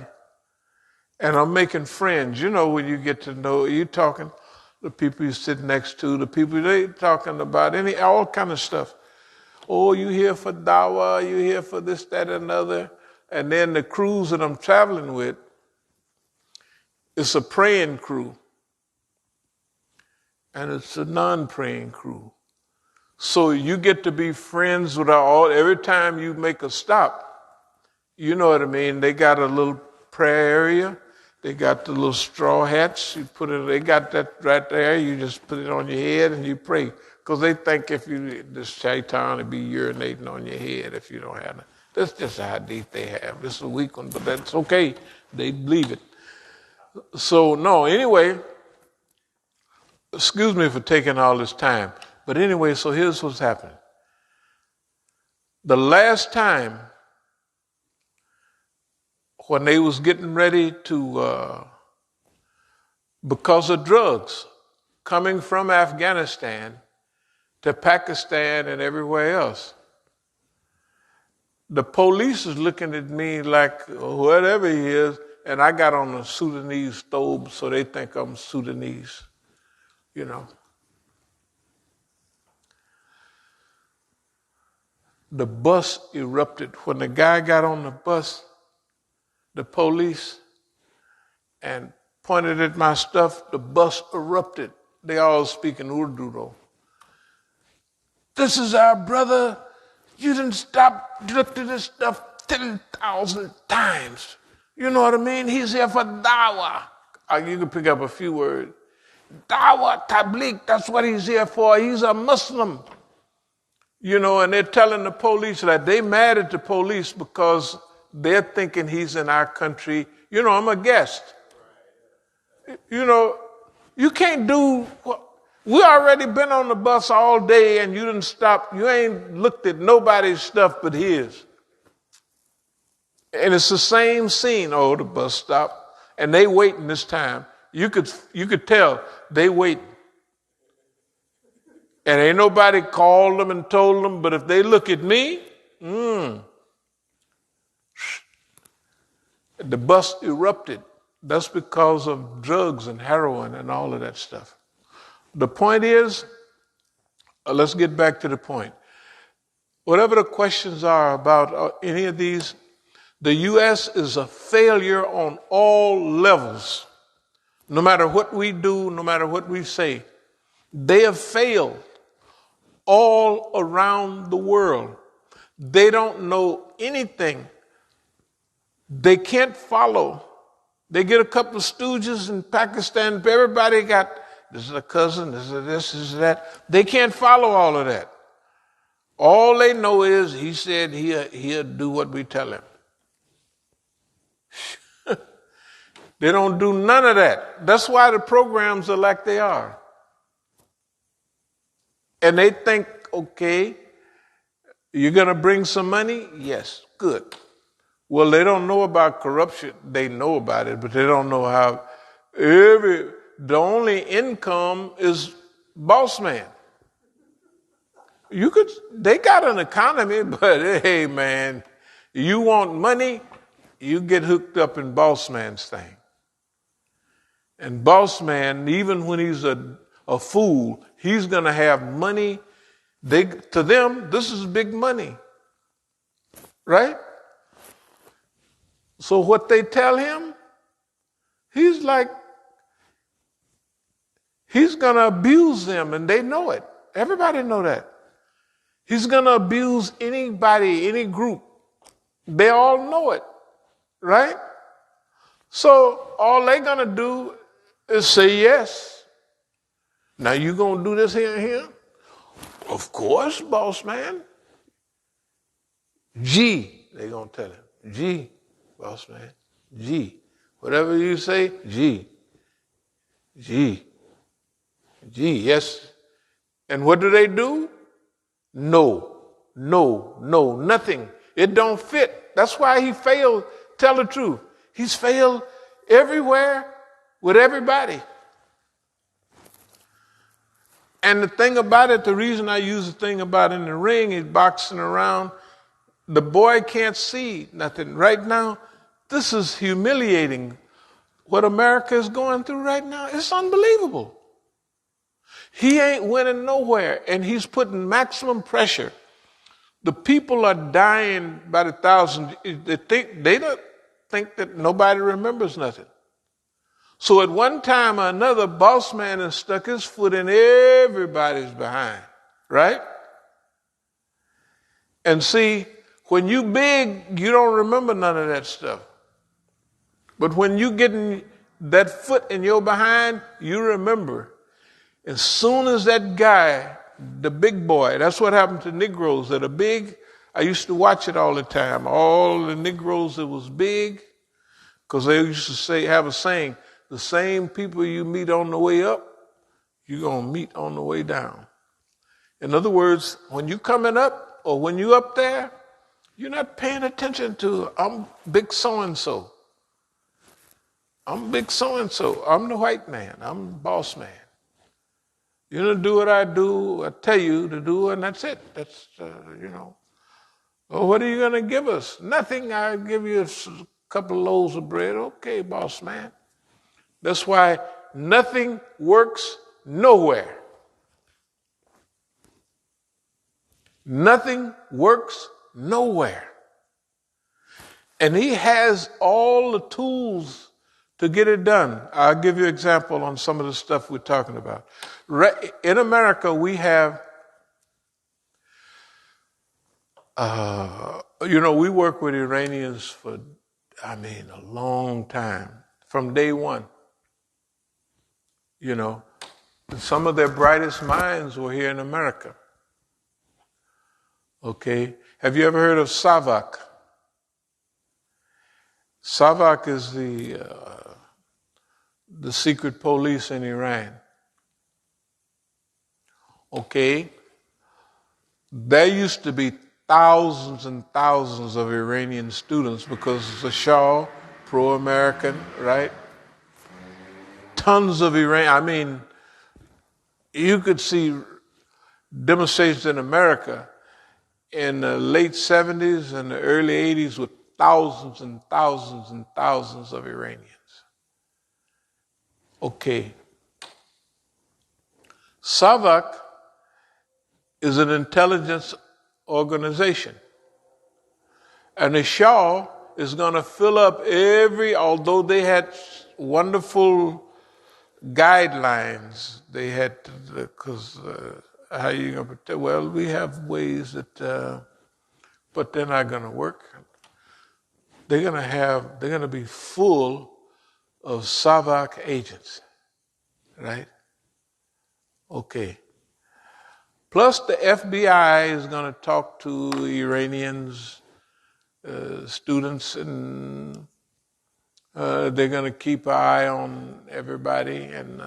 and I'm making friends. You know, when you get to know, you talking, the people you sit next to, the people they talking about, all kind of stuff. Oh, you here for dawah, you here for this, that, and another. And then the crews that I'm traveling with, it's a praying crew, and it's a non-praying crew. So you get to be friends with every time you make a stop, you know what I mean? They got a little prayer area. They got the little straw hats. They got that right there. You just put it on your head and you pray. Because they think this shaitan will be urinating on your head if you don't have it. That's just a hadith they have. This is a weak one, but that's okay. They believe it. So, no, anyway, excuse me for taking all this time. But anyway, so here's what's happening. The last time when they was getting ready to, because of drugs coming from Afghanistan to Pakistan and everywhere else. The police is looking at me like whatever he is, and I got on a Sudanese thobe, so they think I'm Sudanese, you know. The bus erupted. When the guy got on the bus, the police, and pointed at my stuff, the bus erupted. They all speaking Urdu though. This is our brother. You didn't stop, looked at this stuff 10,000 times. You know what I mean? He's here for dawah. You can pick up a few words. Dawah, tabligh, that's what he's here for. He's a Muslim. You know, and they're telling the police that they mad at the police because they're thinking he's in our country. You know, I'm a guest. You know, you can't do, we already been on the bus all day and you didn't stop. You ain't looked at nobody's stuff but his. And it's the same scene. Oh, the bus stopped. And they waiting this time. You could tell they waiting. And ain't nobody called them and told them, but if they look at me, the bus erupted. That's because of drugs and heroin and all of that stuff. The point is, let's get back to the point. Whatever the questions are about any of these, the U.S. is a failure on all levels. No matter what we do, no matter what we say, they have failed all around the world. They don't know anything. They can't follow. They get a couple of stooges in Pakistan. Everybody got, this is a cousin, this is that. They can't follow all of that. All they know is he said he'll do what we tell him. They don't do none of that. That's why the programs are like they are. And they think, okay, you're going to bring some money? Yes, good. Well, they don't know about corruption. They know about it, but they don't know how the only income is boss man. They got an economy, but hey, man, you want money, you get hooked up in boss man's thing. And boss man, even when he's a fool, he's going to have money. To them, this is big money, right? So what they tell him, he's going to abuse them, and they know it. Everybody know that. He's going to abuse anybody, any group. They all know it, right? So all they're going to do is say yes. Now you going to do this here and here? Of course, boss man. G, they're going to tell him. G, boss man. G. Whatever you say, G. G. G, yes. And what do? No, nothing. It don't fit. That's why he failed. Tell the truth. He's failed everywhere with everybody. And the thing about it, the reason I use the thing about in the ring, he's boxing around, the boy can't see nothing. Right now, this is humiliating. What America is going through right now, it's unbelievable. He ain't winning nowhere, and he's putting maximum pressure. The people are dying by the thousands. They don't think that nobody remembers nothing. So at one time or another, boss man has stuck his foot in everybody's behind, right? And see, when you big, you don't remember none of that stuff. But when you getting that foot in your behind, you remember. As soon as that guy, the big boy, that's what happened to Negroes that are big. I used to watch it all the time. All the Negroes that was big, because they used to have a saying, the same people you meet on the way up, you're going to meet on the way down. In other words, when you coming up or when you up there, you're not paying attention to, I'm big so-and-so. I'm big so-and-so. I'm the white man. I'm the boss man. You know, do what I do, I tell you to do, and that's it. That's, Well, what are you going to give us? Nothing. I'll give you a couple of loaves of bread. Okay, boss man. That's why nothing works nowhere. Nothing works nowhere. And he has all the tools to get it done. I'll give you an example on some of the stuff we're talking about. In America, we have, we work with Iranians for, a long time, from day one. Some of their brightest minds were here in America. Okay. Have you ever heard of Savak? Savak is the secret police in Iran. Okay. There used to be thousands and thousands of Iranian students because the Shah, pro-American, right? Tons of Iran. You could see demonstrations in America in the late 70s and the early 80s with thousands and thousands and thousands of Iranians. Okay. SAVAK is an intelligence organization. And the Shah is going to fill up although they had wonderful guidelines, they had, because how are you going to protect? Well, we have ways that, but they're not going to work. They're going to be full of SAVAK agents, right? Okay. Plus the FBI is going to talk to Iranians, students, and they're going to keep an eye on everybody. And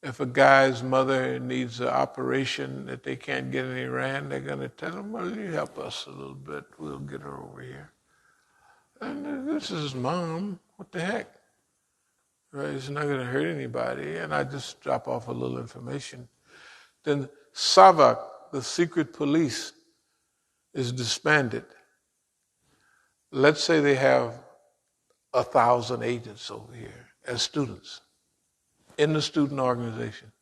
if a guy's mother needs an operation that they can't get in Iran, they're going to tell him, well, you help us a little bit. We'll get her over here. And this is his mom. What the heck? Right? It's not going to hurt anybody. And I just drop off a little information. Then SAVAK, the secret police, is disbanded. Let's say they have 1,000 agents over here as students in the student organization.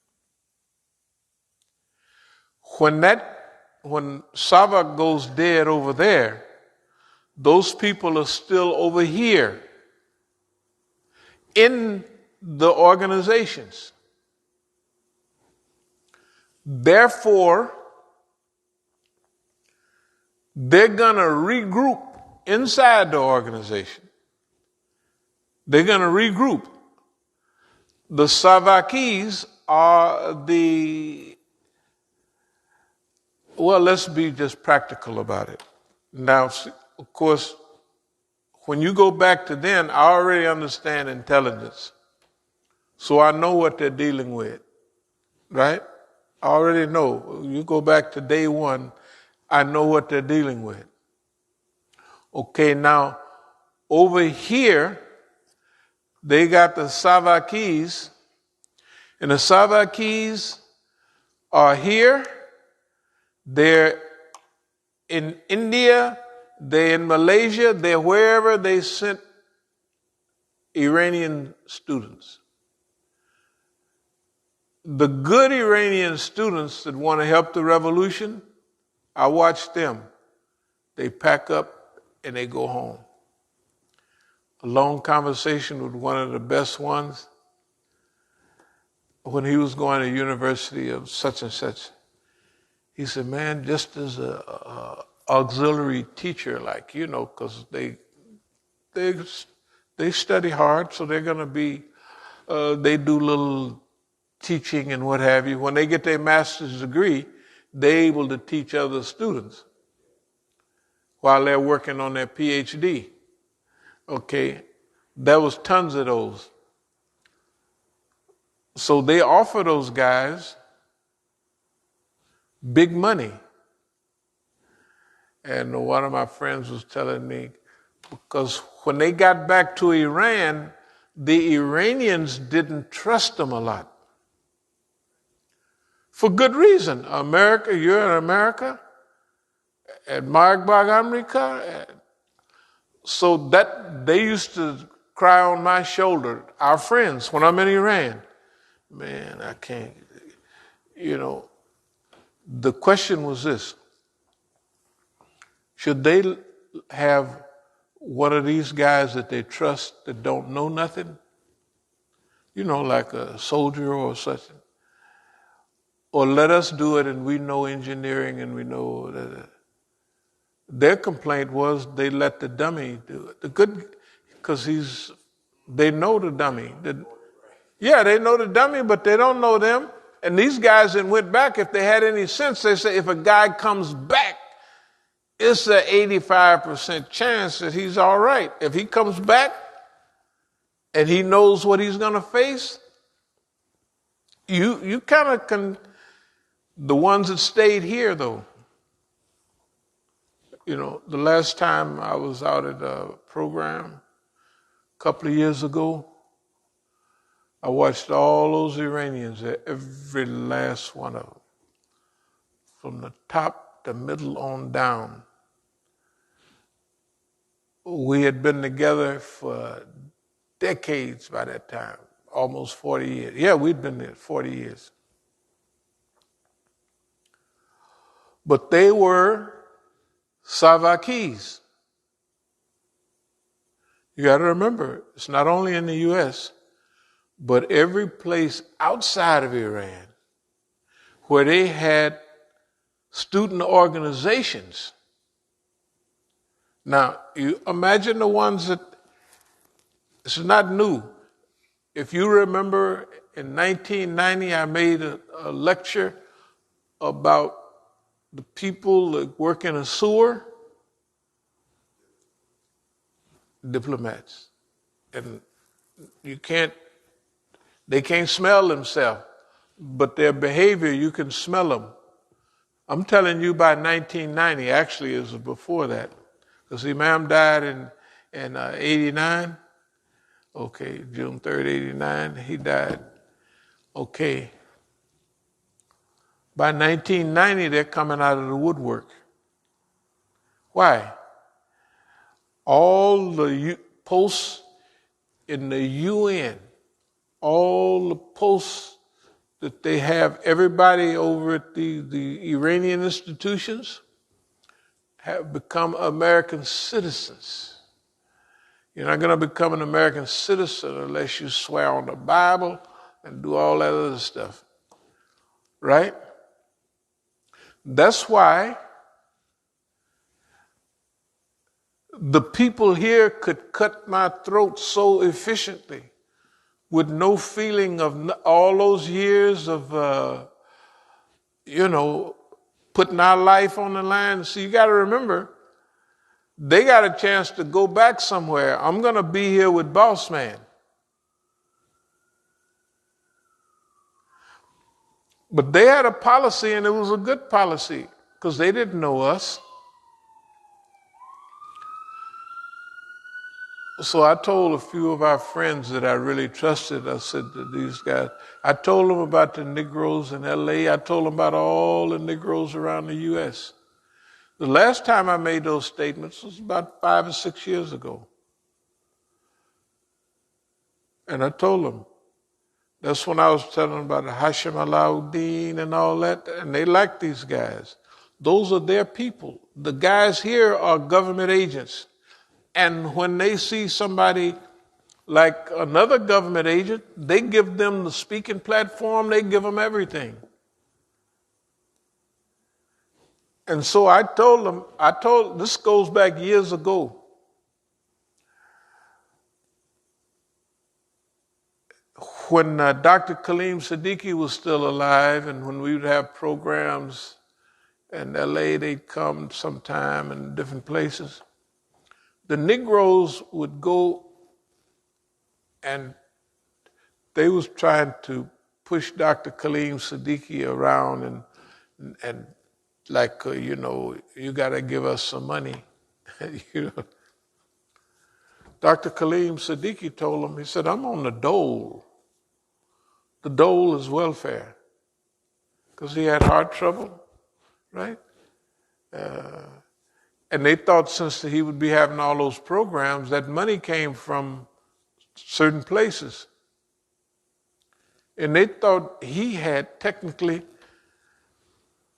When SAVAK goes dead over there, those people are still over here in the organizations. Therefore, they're going to regroup inside the organization. They're going to regroup. The Savakis are let's be just practical about it. Now, of course, when you go back to then, I already understand intelligence. So I know what they're dealing with, right? I already know. You go back to day one, I know what they're dealing with. Okay, now, over here, they got the Savakis, and the Savakis are here. They're in India, they're in Malaysia, they're wherever they sent Iranian students. The good Iranian students that want to help the revolution, I watch them. They pack up and they go home. A long conversation with one of the best ones when he was going to university of such and such. He said, man, just as a auxiliary teacher, because they study hard, so they're going to be, they do little teaching and what have you. When they get their master's degree, they're able to teach other students while they're working on their PhD. Okay, there was tons of those. So they offer those guys big money. And one of my friends was telling me, because when they got back to Iran, the Iranians didn't trust them a lot. For good reason. America, you're in America, and Margbag America. So that they used to cry on my shoulder, our friends, when I'm in Iran. Man, I can't, the question was this: should they have one of these guys that they trust that don't know nothing? Like a soldier or such. Or let us do it and we know engineering and we know that. Their complaint was they let the dummy do it. Because they know the dummy. Yeah, they know the dummy, but they don't know them. And these guys that went back, if they had any sense, they say if a guy comes back, it's an 85% chance that he's all right. If he comes back and he knows what he's going to face, you kind of can. The ones that stayed here, though, the last time I was out at a program a couple of years ago, I watched all those Iranians, every last one of them, from the top to middle on down. We had been together for decades by that time, almost 40 years. Yeah, we'd been there 40 years. But they were Savakis. You got to remember, it's not only in the U.S., but every place outside of Iran where they had student organizations. Now, you imagine the ones that, it's not new. If you remember, in 1990, I made a lecture about the people that work in a sewer, diplomats. And they can't smell themselves, but their behavior, you can smell them. I'm telling you by 1990, actually it was before that, because Imam died in 89. Okay, June 3rd, 89, he died. Okay. By 1990, they're coming out of the woodwork. Why? All the posts in the UN, all the posts that they have, everybody over at the Iranian institutions have become American citizens. You're not going to become an American citizen unless you swear on the Bible and do all that other stuff. Right? That's why the people here could cut my throat so efficiently with no feeling of all those years of, putting our life on the line. So you got to remember, they got a chance to go back somewhere. I'm going to be here with Boss Man. But they had a policy, and it was a good policy, because they didn't know us. So I told a few of our friends that I really trusted, I said to these guys, I told them about the Negroes in LA. I told them about all the Negroes around the U.S. The last time I made those statements was about 5 or 6 years ago. And I told them, that's when I was telling them about Hashim Alauddin and all that, and they like these guys. Those are their people. The guys here are government agents. And when they see somebody like another government agent, they give them the speaking platform, they give them everything. And so I told them, this goes back years ago. When Dr. Kaleem Siddiqui was still alive, and when we would have programs in LA, they'd come sometime in different places. The Negroes would go, and they was trying to push Dr. Kaleem Siddiqui around and like, you got to give us some money. Dr. Kaleem Siddiqui told him, he said, I'm on the dole. The dole is welfare. Because he had heart trouble, right? And they thought since he would be having all those programs, that money came from certain places. And they thought he had technically,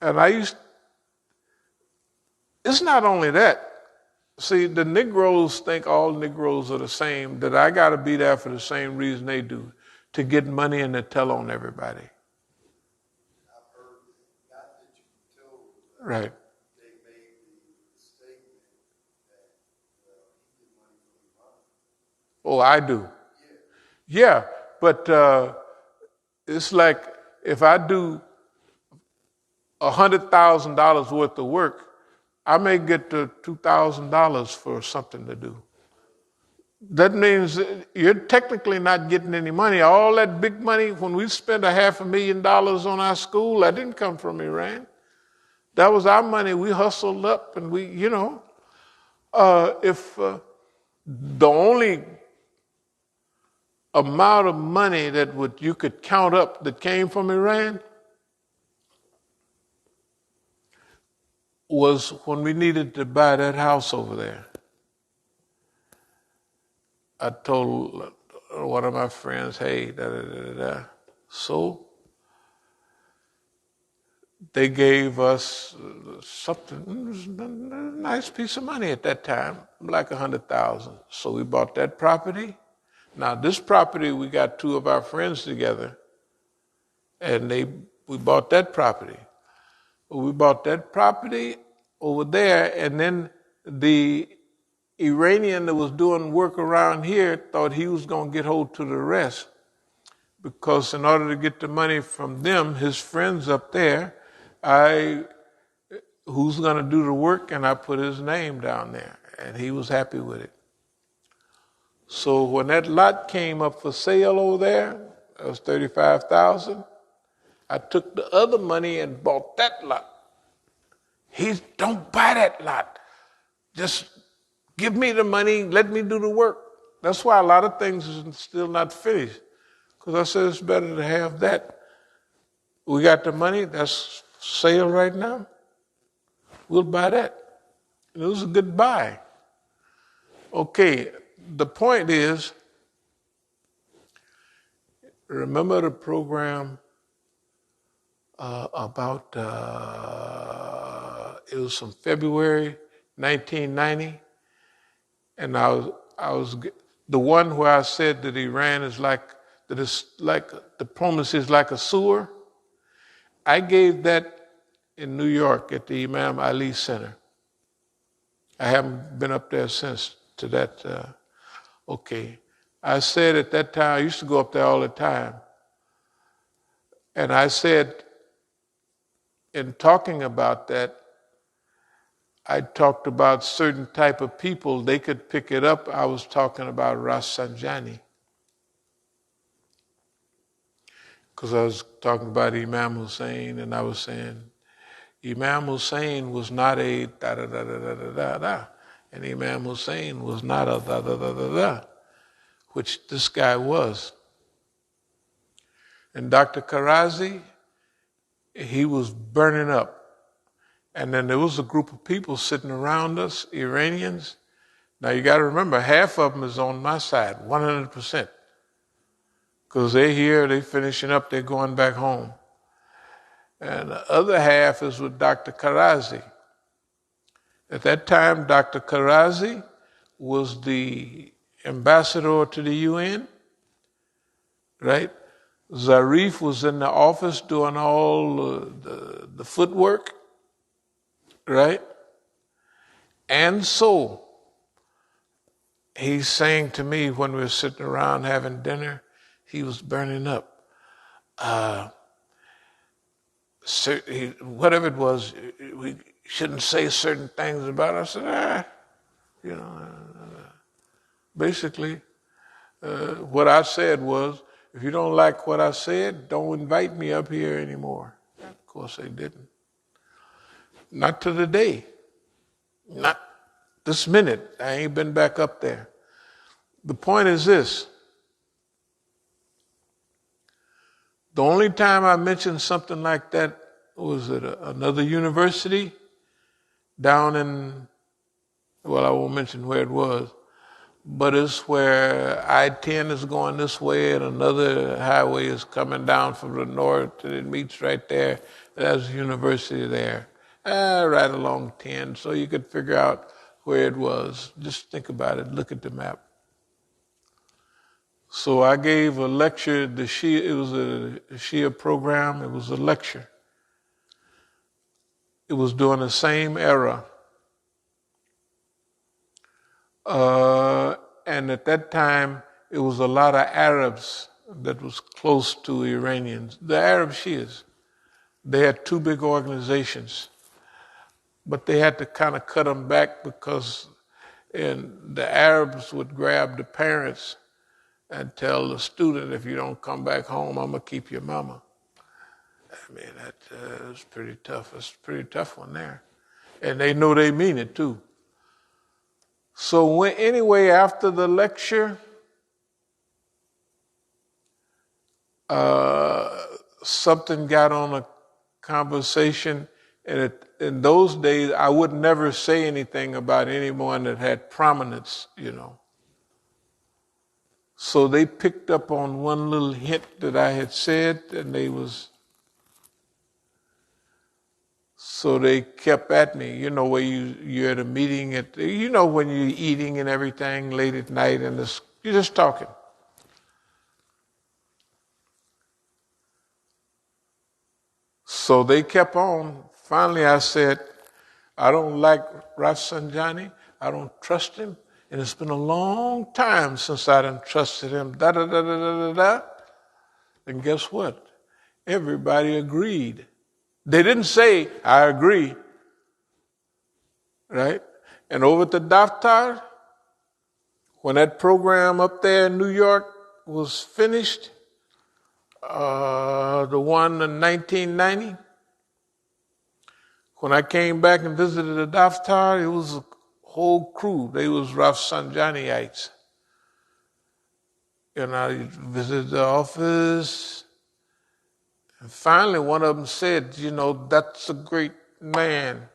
and it's not only that. See, the Negroes think all Negroes are the same, that I got to be there for the same reason they do, to get money and to tell on everybody. I've heard that. Not that you told, Right. they made the statement that he get money from Imam. Oh, I do. Yeah, but it's like if I do $100,000 worth of work, I may get the $2,000 for something to do. That means you're technically not getting any money. All that big money, when we spent $500,000 on our school, that didn't come from Iran. That was our money. We hustled up and if the only amount of money that you could count up that came from Iran was when we needed to buy that house over there. I told one of my friends, hey, da. So they gave us something, a nice piece of money at that time, like $100,000. So we bought that property. Now this property, we got two of our friends together, and we bought that property. We bought that property over there, and then the Iranian that was doing work around here thought he was going to get hold to the rest, because in order to get the money from them, his friends up there, who's going to do the work, and I put his name down there, and he was happy with it. So when that lot came up for sale over there, it was $35,000. I took the other money and bought that lot. Don't buy that lot. Just give me the money, let me do the work. That's why a lot of things is still not finished. Because I said it's better to have that. We got the money, that's sale right now. We'll buy that. It was a good buy. Okay, the point is, remember the program it was from February 1990, and I was the one where I said that Iran is diplomacy is like a sewer. I gave that in New York at the Imam Ali Center. I haven't been up there since to that. Okay. I said at that time, I used to go up there all the time. And I said, in talking about that, I talked about certain type of people. They could pick it up. I was talking about Rafsanjani. Because I was talking about Imam Hussein, and I was saying, Imam Hussein was not a da-da-da-da-da-da-da, and Imam Hussein was not a da-da-da-da-da, which this guy was. And Dr. Karazi, he was burning up. And then there was a group of people sitting around us, Iranians. Now you got to remember, half of them is on my side, 100%. Because they're here, they're finishing up, they're going back home. And the other half is with Dr. Karazi. At that time, Dr. Karazi was the ambassador to the UN, right? Zarif was in the office doing all the footwork, right? And so he's saying to me when we were sitting around having dinner, he was burning up. Whatever it was, we shouldn't say certain things about it. I said, basically, what I said was, if you don't like what I said, don't invite me up here anymore. Of course they didn't. Not to the day. Not this minute. I ain't been back up there. The point is this. The only time I mentioned something like that was at another university down in, well, I won't mention where it was, but it's where I-10 is going this way and another highway is coming down from the north and it meets right there. There's a university there, right along 10, so you could figure out where it was. Just think about it. Look at the map. So I gave a lecture, it was a Shia program, it was a lecture. It was during the same era. And at that time, it was a lot of Arabs that was close to Iranians. The Arab Shias, they had two big organizations, but they had to kind of cut them back because the Arabs would grab the parents and tell the student, if you don't come back home, I'm going to keep your mama. I mean, that was pretty tough. It's a pretty tough one there. And they know they mean it too. So anyway, after the lecture, something got on a conversation. And in those days, I would never say anything about anyone that had prominence, you know. So they picked up on one little hint that I had said, and so they kept at me, you know, where you're at a meeting, you know, when you're eating and everything late at night and you're just talking. So they kept on. Finally, I said, I don't like Rafsanjani. I don't trust him. And it's been a long time since I done trusted him. Da-da-da-da-da-da-da. And guess what? Everybody agreed. They didn't say, I agree. Right? And over at the Daftar, when that program up there in New York was finished, the one in 1990, when I came back and visited the Daftar, it was a whole crew. They was Rafsanjaniites. And I visited the office. And finally, one of them said, you know, that's a great man.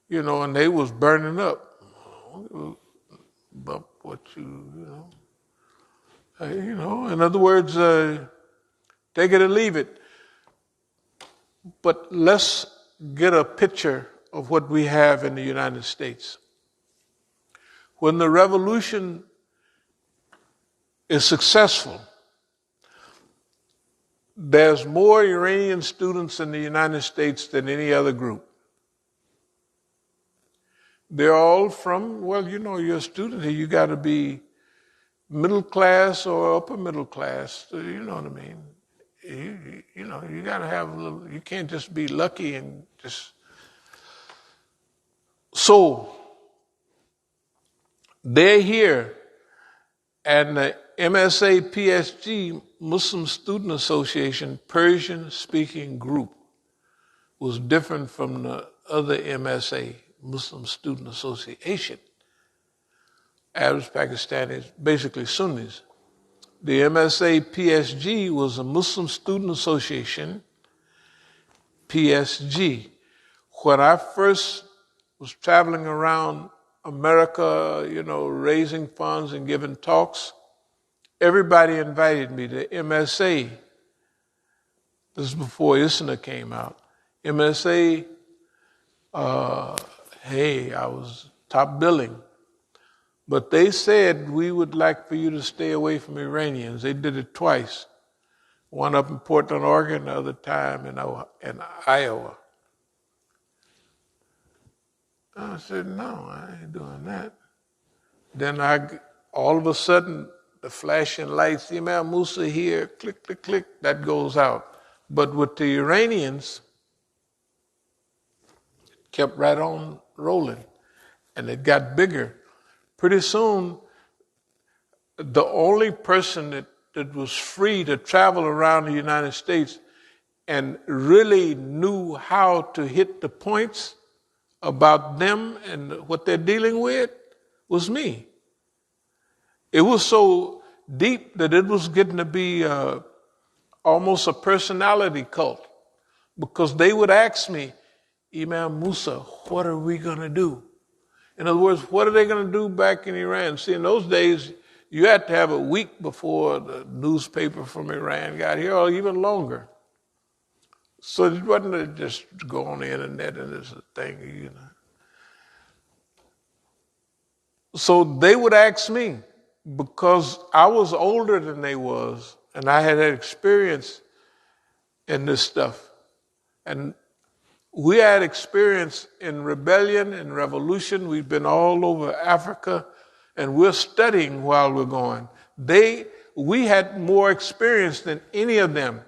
You know, and they was burning up. But what you know, in other words, take it or leave it. But let's get a picture of what we have in the United States. When the revolution is successful, there's more Iranian students in the United States than any other group. They're all from, well, you know, you're a student here, you got to be middle class or upper middle class, you know what I mean? You know, you got to have a little, you can't just be lucky and just. So, they're here, and the MSA PSG, Muslim Student Association, Persian-speaking group, was different from the other MSA, Muslim Student Association. Arabs, Pakistanis, basically Sunnis. The MSA PSG was a Muslim Student Association, PSG. When I first was traveling around America, you know, raising funds and giving talks, everybody invited me to MSA. This is before ISNA came out. MSA, hey, I was top billing. But they said, we would like for you to stay away from Iranians. They did it twice. One up in Portland, Oregon, the other time in Iowa. I said, no, I ain't doing that. Then all of a sudden, the flashing lights, Imam Musa here, click, click, click, that goes out. But with the Iranians, it kept right on rolling. And it got bigger. Pretty soon, the only person that was free to travel around the United States and really knew how to hit the points about them and what they're dealing with was me. It was so deep that it was getting to be almost a personality cult, because they would ask me, Imam Musa, what are we going to do? In other words, what are they going to do back in Iran? See, in those days, you had to have a week before the newspaper from Iran got here, or even longer. So it wasn't just go on the internet and it's a thing, you know. So they would ask me, because I was older than they was, and I had experience in this stuff. And we had experience in rebellion and revolution. We've been all over Africa, and we're studying while we're going. We had more experience than any of them,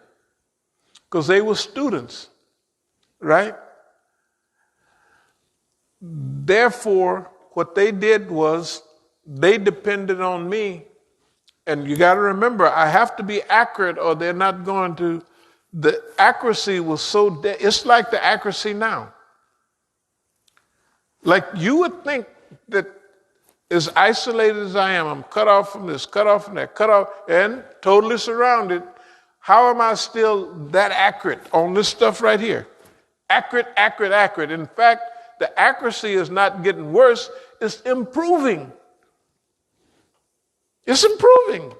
because they were students, right? Therefore, what they did was they depended on me. And you got to remember, I have to be accurate or they're not going to. The accuracy was so, it's like the accuracy now. Like you would think that as isolated as I am, I'm cut off from this, cut off from that, cut off, and totally surrounded. How am I still that accurate on this stuff right here? Accurate, accurate, accurate. In fact, the accuracy is not getting worse, it's improving. It's improving.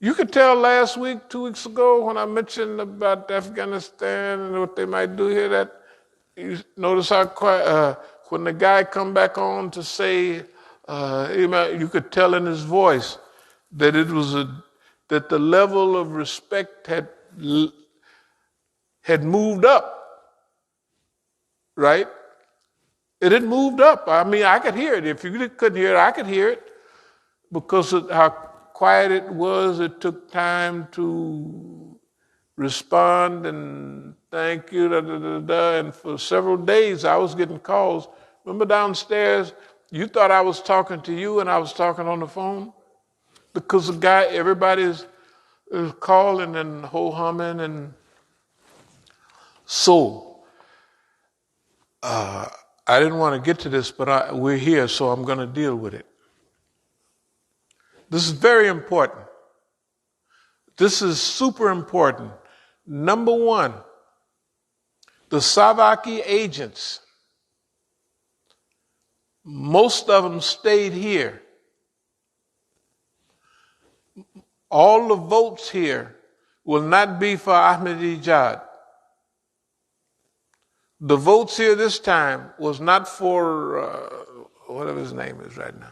You could tell last week, 2 weeks ago, when I mentioned about Afghanistan and what they might do here, that you notice how quiet, when the guy come back on to say, you could tell in his voice that that the level of respect had moved up, right? It had moved up. I mean, I could hear it. If you couldn't hear it, I could hear it, because of how quiet it was. It took time to respond and thank you, and for several days I was getting calls. Remember downstairs, you thought I was talking to you and I was talking on the phone? Because the guy, everybody's calling and ho-humming, and so I didn't want to get to this, but we're here, so I'm going to deal with it. This is very important. This is super important. Number one, the Savaki agents, most of them stayed here. All the votes here will not be for Ahmadinejad. The votes here this time was not for whatever his name is right now.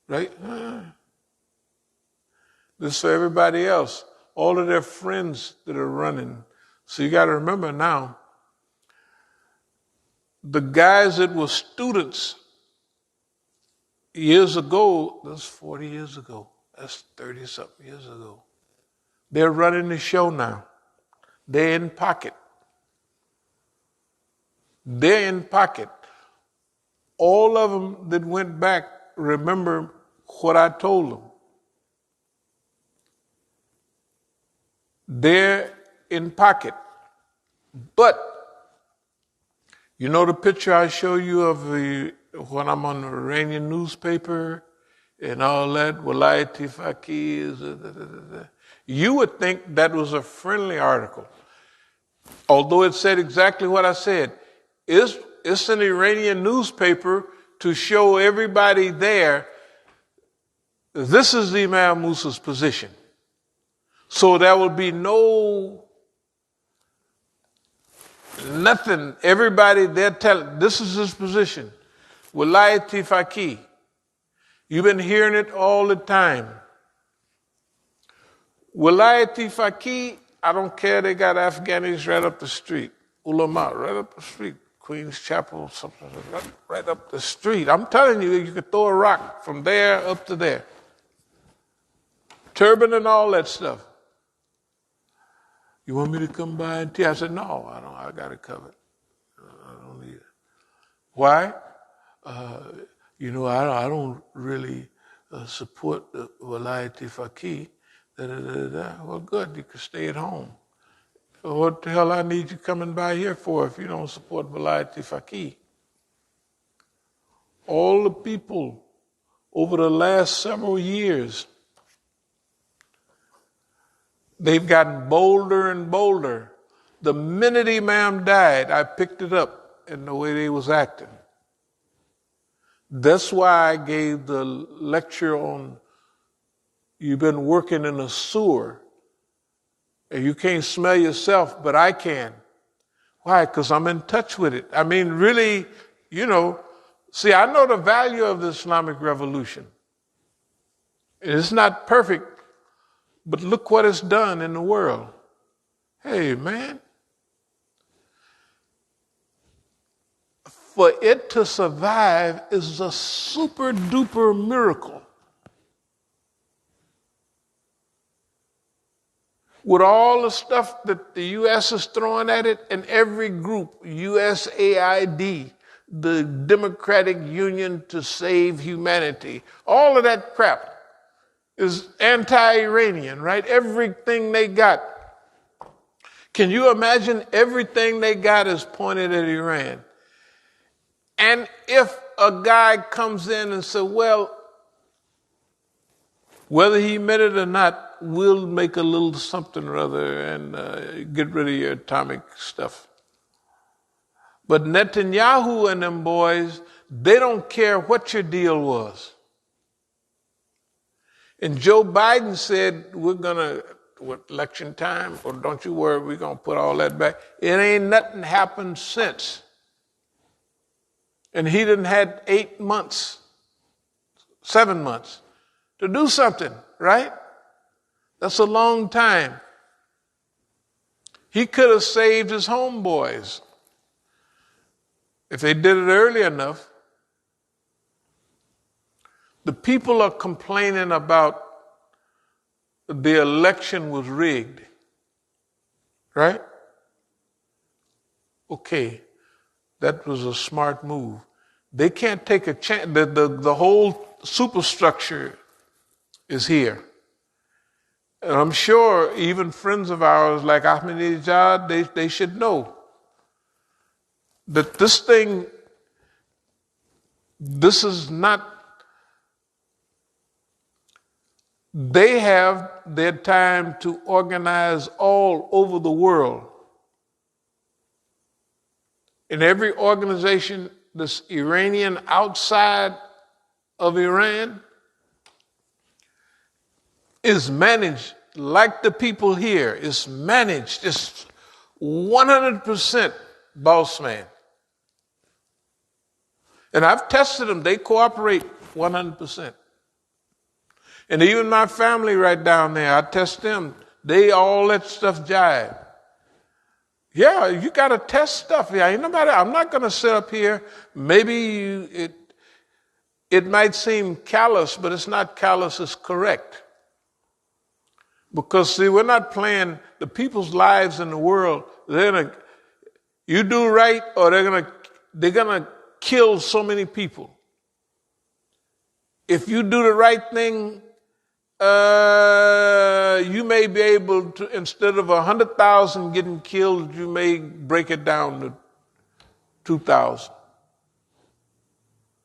Right? This is for everybody else, all of their friends that are running. So you got to remember now, the guys that were students years ago, that's 40 years ago, that's 30-something years ago, they're running the show now. They're in pocket. They're in pocket. All of them that went back remember what I told them. They're in pocket. But, you know the picture I show you of when I'm on the Iranian newspaper and all that, Walayati Faqih, you would think that was a friendly article. Although it said exactly what I said. It's an Iranian newspaper to show everybody there, this is the Imam Musa's position. So there will be nothing. Everybody, they're telling, this is his position. Walayati Faqih. You've been hearing it all the time. Walayati Faqih, I don't care, they got Afghanis right up the street. Ulama, right up the street. Queen's Chapel, something right up the street. I'm telling you, you could throw a rock from there up to there. Turban and all that stuff. You want me to come by and tea? I said, no, I don't. I got it covered. I don't need it. Why? I don't really support the Walayati Faqih. Well, good, you can stay at home. What the hell I need you coming by here for if you don't support Walayati Faqih? All the people over the last several years, they've gotten bolder and bolder. The minute Imam died, I picked it up in the way they was acting. That's why I gave the lecture on you've been working in a sewer and you can't smell yourself, but I can. Why? Because I'm in touch with it. I mean, really, see, I know the value of the Islamic Revolution. It's not perfect, but look what it's done in the world. Hey, man. For it to survive is a super duper miracle. With all the stuff that the U.S. is throwing at it, and every group, USAID, the Democratic Union to Save Humanity, all of that crap is anti-Iranian, right? Everything they got. Can you imagine everything they got is pointed at Iran? And if a guy comes in and says, well, whether he meant it or not, we'll make a little something or other and get rid of your atomic stuff. But Netanyahu and them boys, they don't care what your deal was. And Joe Biden said, we're going to, election time, or don't you worry, we're going to put all that back. It ain't nothing happened since. And he didn't had 8 months, 7 months to do something, right? That's a long time. He could have saved his homeboys if they did it early enough. The people are complaining about the election was rigged, right? Okay, that was a smart move. They can't take a chance. The whole superstructure is here. And I'm sure even friends of ours like Ahmadinejad, they should know that this is not, they have their time to organize all over the world. In every organization that's Iranian outside of Iran is managed like the people here. It's managed. It's 100% boss man. And I've tested them. They cooperate 100%. And even my family right down there, I test them. They all that stuff jive. Yeah, you got to test stuff. Yeah, ain't nobody. I'm not going to sit up here. Maybe it might seem callous, but it's not callous. It's correct. Because see, we're not playing the people's lives in the world. You do right, or they're gonna kill so many people. If you do the right thing, you may be able to, instead of 100,000 getting killed, you may break it down to 2,000,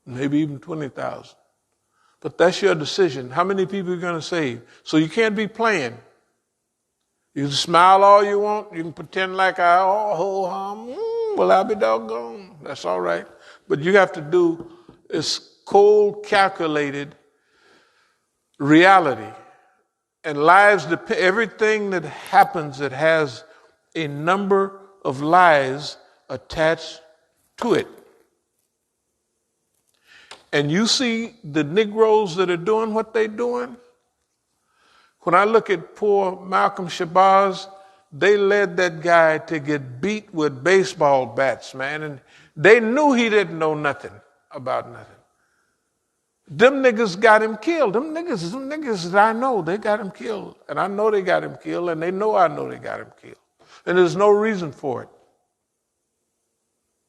maybe even 20,000. But that's your decision. How many people are you going to save? So you can't be playing. You can smile all you want. You can pretend like well, I'll be doggone. That's all right. But you have to do is cold, calculated reality. And lives depend. Everything that happens that has a number of lives attached to it. And you see the Negroes that are doing what they're doing. When I look at poor Malcolm Shabazz, they led that guy to get beat with baseball bats, man. And they knew he didn't know nothing about nothing. Them niggas got him killed. Them niggas that I know, they got him killed. And I know they got him killed, and they know I know they got him killed. And there's no reason for it.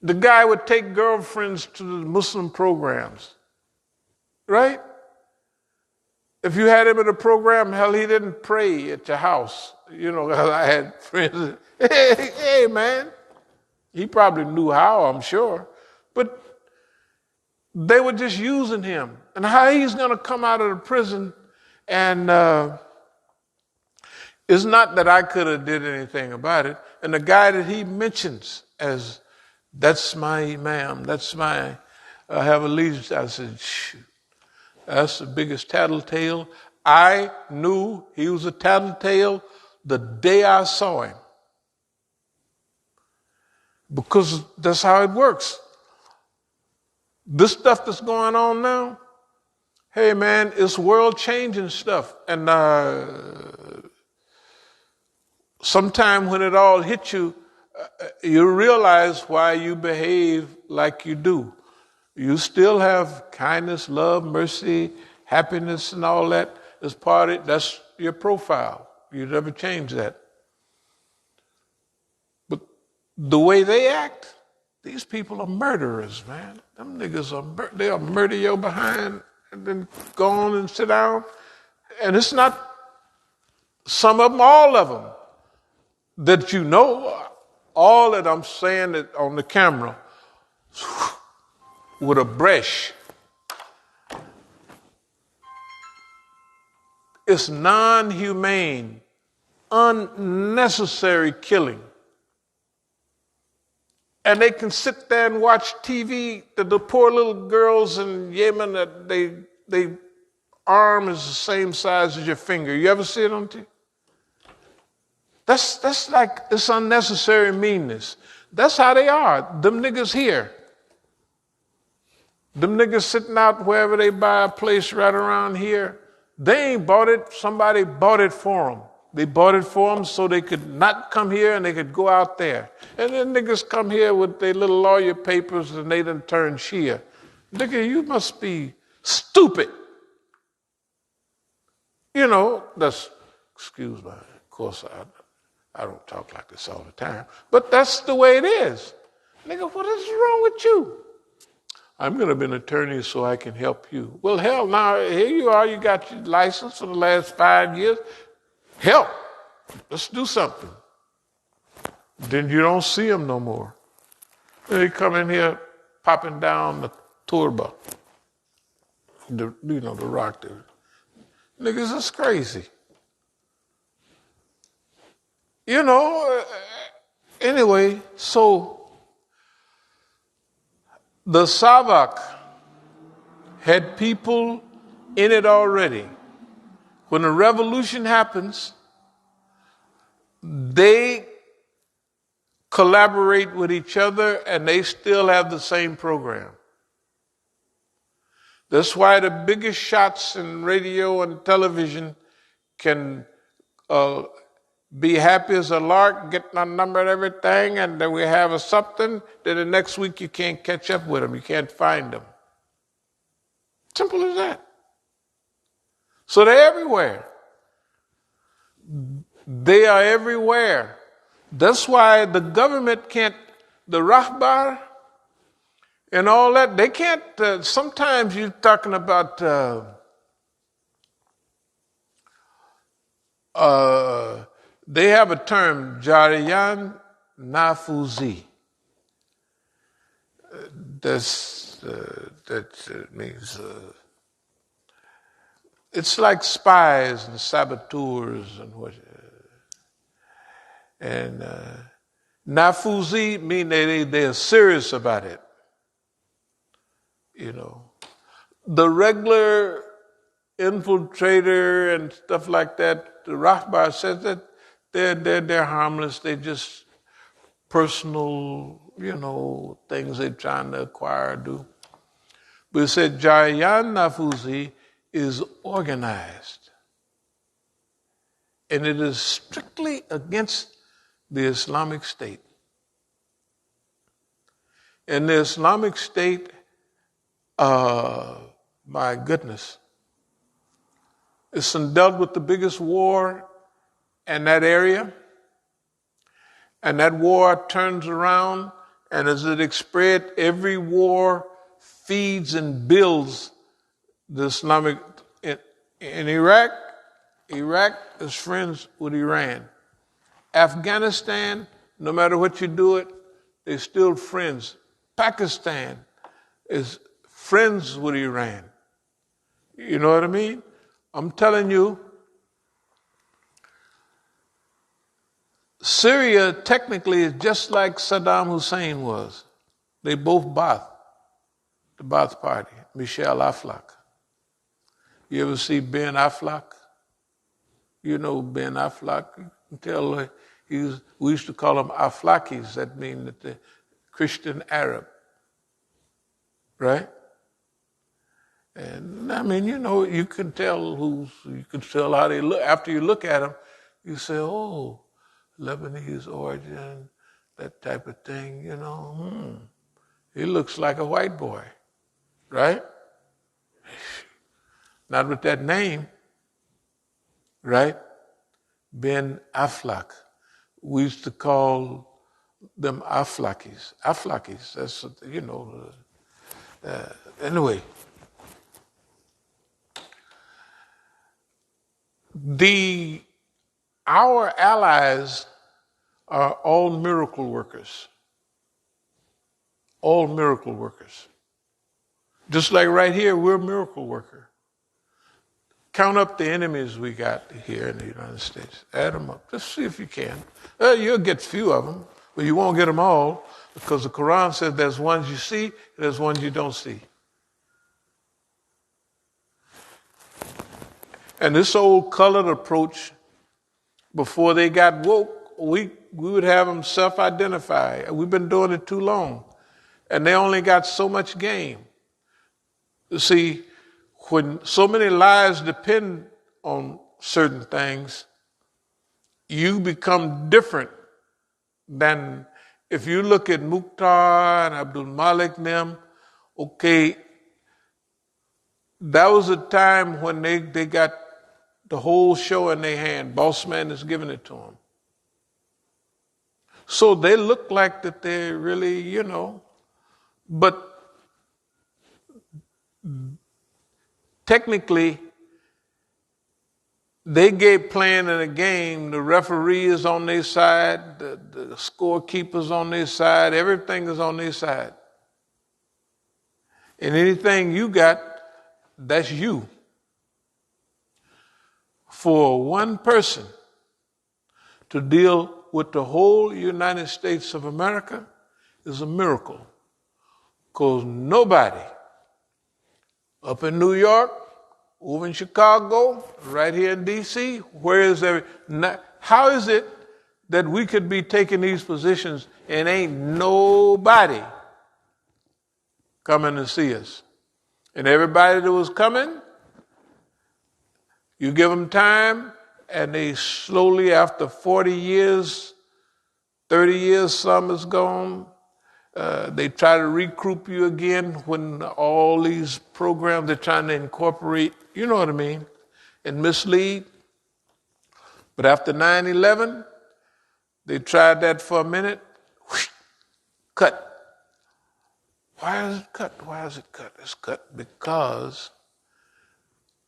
The guy would take girlfriends to the Muslim programs, right? If you had him in a program, hell, he didn't pray at your house. I had friends, hey, man. He probably knew how, I'm sure. But They were just using him. And how he's going to come out of the prison, and it's not that I could have did anything about it. And the guy that he mentions as, that's my Imam, that's my, I have allegiance, I said, shoot, that's the biggest tattletale. I knew he was a tattletale the day I saw him. Because that's how it works. This stuff that's going on now, hey man, it's world changing stuff. And sometime when it all hits you, you realize why you behave like you do. You still have kindness, love, mercy, happiness, and all that as part of it. That's your profile. You never change that. But the way they act, these people are murderers, man. Them niggas they'll murder your behind and then go on and sit down. And it's not some of them, all of them that you know, all that I'm saying it on the camera with a brush. It's non-humane, unnecessary killing. And they can sit there and watch TV. The poor little girls in Yemen, that they arm is the same size as your finger. You ever see it on TV? That's like, it's unnecessary meanness. That's how they are. Them niggas here. Them niggas sitting out wherever they buy a place right around here. They ain't bought it. Somebody bought it for them. They bought it for them so they could not come here and they could go out there. And then niggas come here with their little lawyer papers and they done turn Shia. Nigga, you must be stupid. You know, that's, excuse me, of course I don't talk like this all the time, but that's the way it is. Nigga, what is wrong with you? I'm going to be an attorney so I can help you. Well, hell, now here you are. You got your license for the last 5 years. Help. Let's do something. Then you don't see them no more. They come in here popping down the turba, the rock there. Niggas, that's crazy. You know, anyway, so the Sabak had people in it already. When a revolution happens, they collaborate with each other and they still have the same program. That's why the biggest shots in radio and television can be happy as a lark, getting a number and everything, and then we have something, then the next week you can't catch up with them, you can't find them. Simple as that. So they're everywhere. They are everywhere. That's why the government can't, the Rahbar and all that, they can't, sometimes you're talking about they have a term, Jariyan Nafuzi. That means it's like spies and saboteurs and what. And Nafuzi mean they're serious about it. You know, the regular infiltrator and stuff like that, the Rahbar says that they're harmless. They just personal, things they're trying to acquire or do. But it said Jariyan Nafuzi is organized. And it is strictly against the Islamic State. And the Islamic State, my goodness, it's dealt with the biggest war in that area. And that war turns around, and as it spread, every war feeds and builds the Islamic. In Iraq is friends with Iran. Afghanistan, no matter what you do it, they're still friends. Pakistan is friends with Iran. You know what I mean? I'm telling you, Syria technically is just like Saddam Hussein was. They both Ba'ath, the Ba'ath Party, Michel Aflaq. You ever see Ben Aflaq? You know Ben Aflaq. You can tell we used to call them Aflakis. That means that the Christian Arab, right? And I mean, you know, you can tell how they look. After you look at them, you say, oh, Lebanese origin, that type of thing, you know. He looks like a white boy, right? Not with that name, right? Ben Aflaq. We used to call them Aflakis. Aflakis, that's, you know. Anyway. Our allies are all miracle workers. All miracle workers. Just like right here, we're a miracle worker. Count up the enemies we got here in the United States. Add them up. Just see if you can. You'll get few of them, but you won't get them all because the Quran says there's ones you see, there's ones you don't see. And this old colored approach, before they got woke, we would have them self-identify. We've been doing it too long. And they only got so much game. You see, when so many lives depend on certain things, you become different than if you look at Mukhtar and Abdul Malik and them. Okay, that was a time when they got the whole show in their hand. Boss man is giving it to them. So they look like that they're really, you know, but technically, they gave playing in a game. The referee is on their side, the scorekeeper's on their side, everything is on their side. And anything you got, that's you. For one person to deal with the whole United States of America is a miracle. Because nobody up in New York, over in Chicago, right here in D.C., how is it that we could be taking these positions and ain't nobody coming to see us? And everybody that was coming, you give them time, and they slowly, after 40 years, 30 years, some is gone, they try to recruit you again when all these programs they're trying to incorporate, you know what I mean, and mislead. But after 9/11, they tried that for a minute, whoosh, cut. Why is it cut? Why is it cut? It's cut because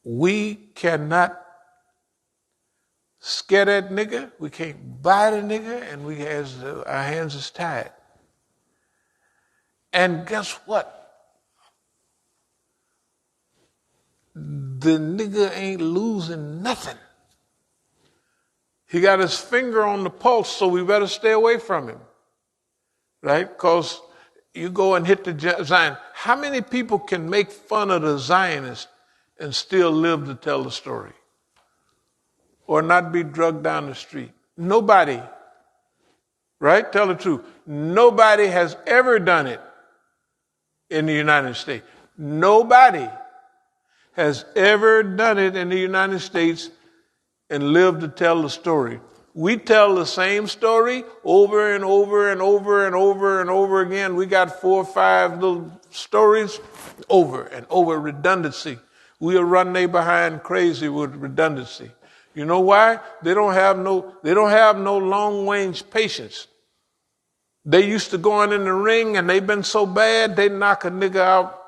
we cannot scare that nigga, we can't buy the nigga, and our hands is tied. And guess what? The nigga ain't losing nothing. He got his finger on the pulse, so we better stay away from him. Right? Because you go and hit the Zion. How many people can make fun of the Zionists and still live to tell the story? Or not be drugged down the street? Nobody. Right? Tell the truth. Nobody has ever done it in the United States. Nobody has ever done it in the United States and lived to tell the story. We tell the same story over and over and over and over and over again. We got 4 or 5 little stories over and over. Redundancy. We'll run they behind crazy with redundancy. You know why? They don't have no long range patience. They used to go in the ring and they've been so bad they knock a nigga out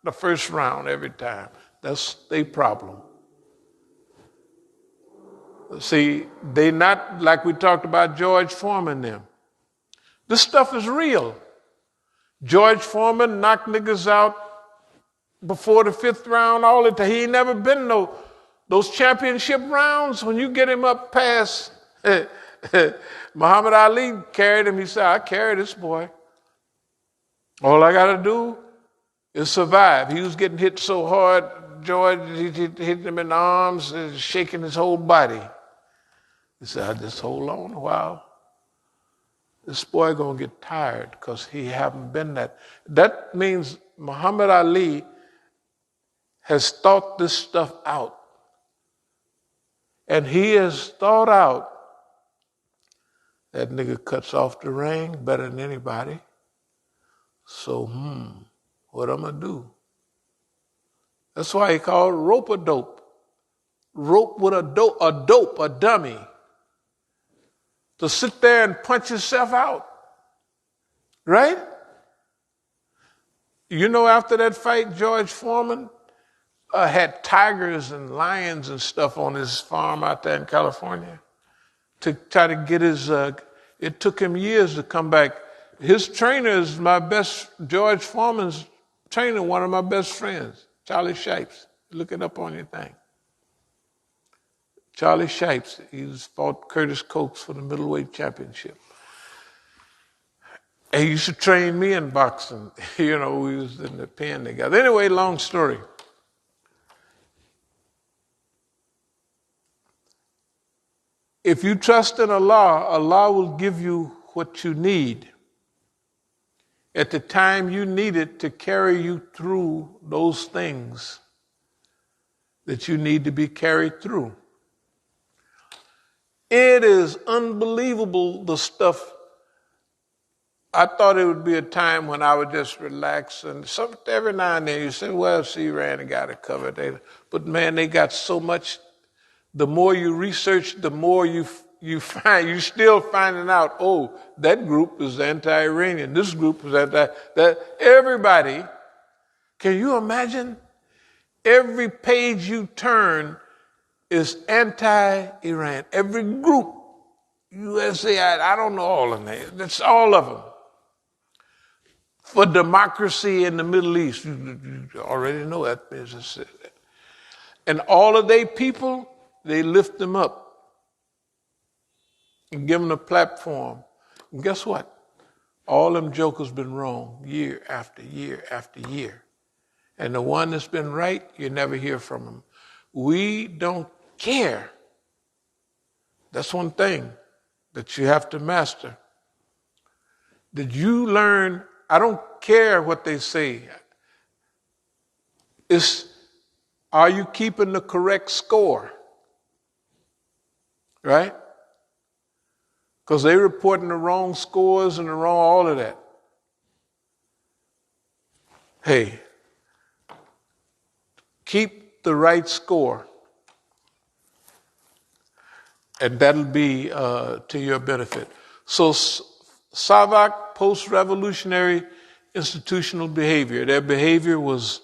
the first round every time. That's their problem. See, they not like we talked about George Foreman them. This stuff is real. George Foreman knocked niggas out before the fifth round, all the time. He ain't never been those championship rounds. When you get him up past Muhammad Ali carried him. He said, I carry this boy. All I got to do is survive. He was getting hit so hard, George, he hit him in the arms, shaking his whole body. He said, I just hold on a while. This boy going to get tired because he haven't been that. That means Muhammad Ali has thought this stuff out. And he has thought out that nigga cuts off the ring better than anybody. So, what I'm going to do? That's why he called rope a dope. Rope with a dummy. To sit there and punch yourself out. Right? You know, after that fight, George Foreman had tigers and lions and stuff on his farm out there in California to try to get his, it took him years to come back. His trainer is George Foreman's trainer, one of my best friends, Charlie Shipes. Look it up on your thing. Charlie Shipes, he's fought Curtis Coates for the middleweight championship. And he used to train me in boxing. You know, we was in the pen together. Anyway, long story. If you trust in Allah, Allah will give you what you need at the time you need it to carry you through those things that you need to be carried through. It is unbelievable, the stuff. I thought it would be a time when I would just relax, and every now and then you say, well, see, Iran got it covered. But man, they got so much. The more you research, the more you find, you're still finding out, oh, that group is anti-Iranian. This group is that everybody, can you imagine? Every page you turn is anti-Iran. Every group, USA, I don't know all of them. That's all of them. For democracy in the Middle East, you already know that. And all of their people, they lift them up and give them a platform. And guess what? All them jokers been wrong year after year after year. And the one that's been right, you never hear from them. We don't care. That's one thing that you have to master. Did you learn? I don't care what they say. Are you keeping the correct score? Right? Because they reporting the wrong scores and the wrong all of that. Hey, keep the right score. And that'll be to your benefit. So SAVAK, post-revolutionary institutional behavior. Their behavior was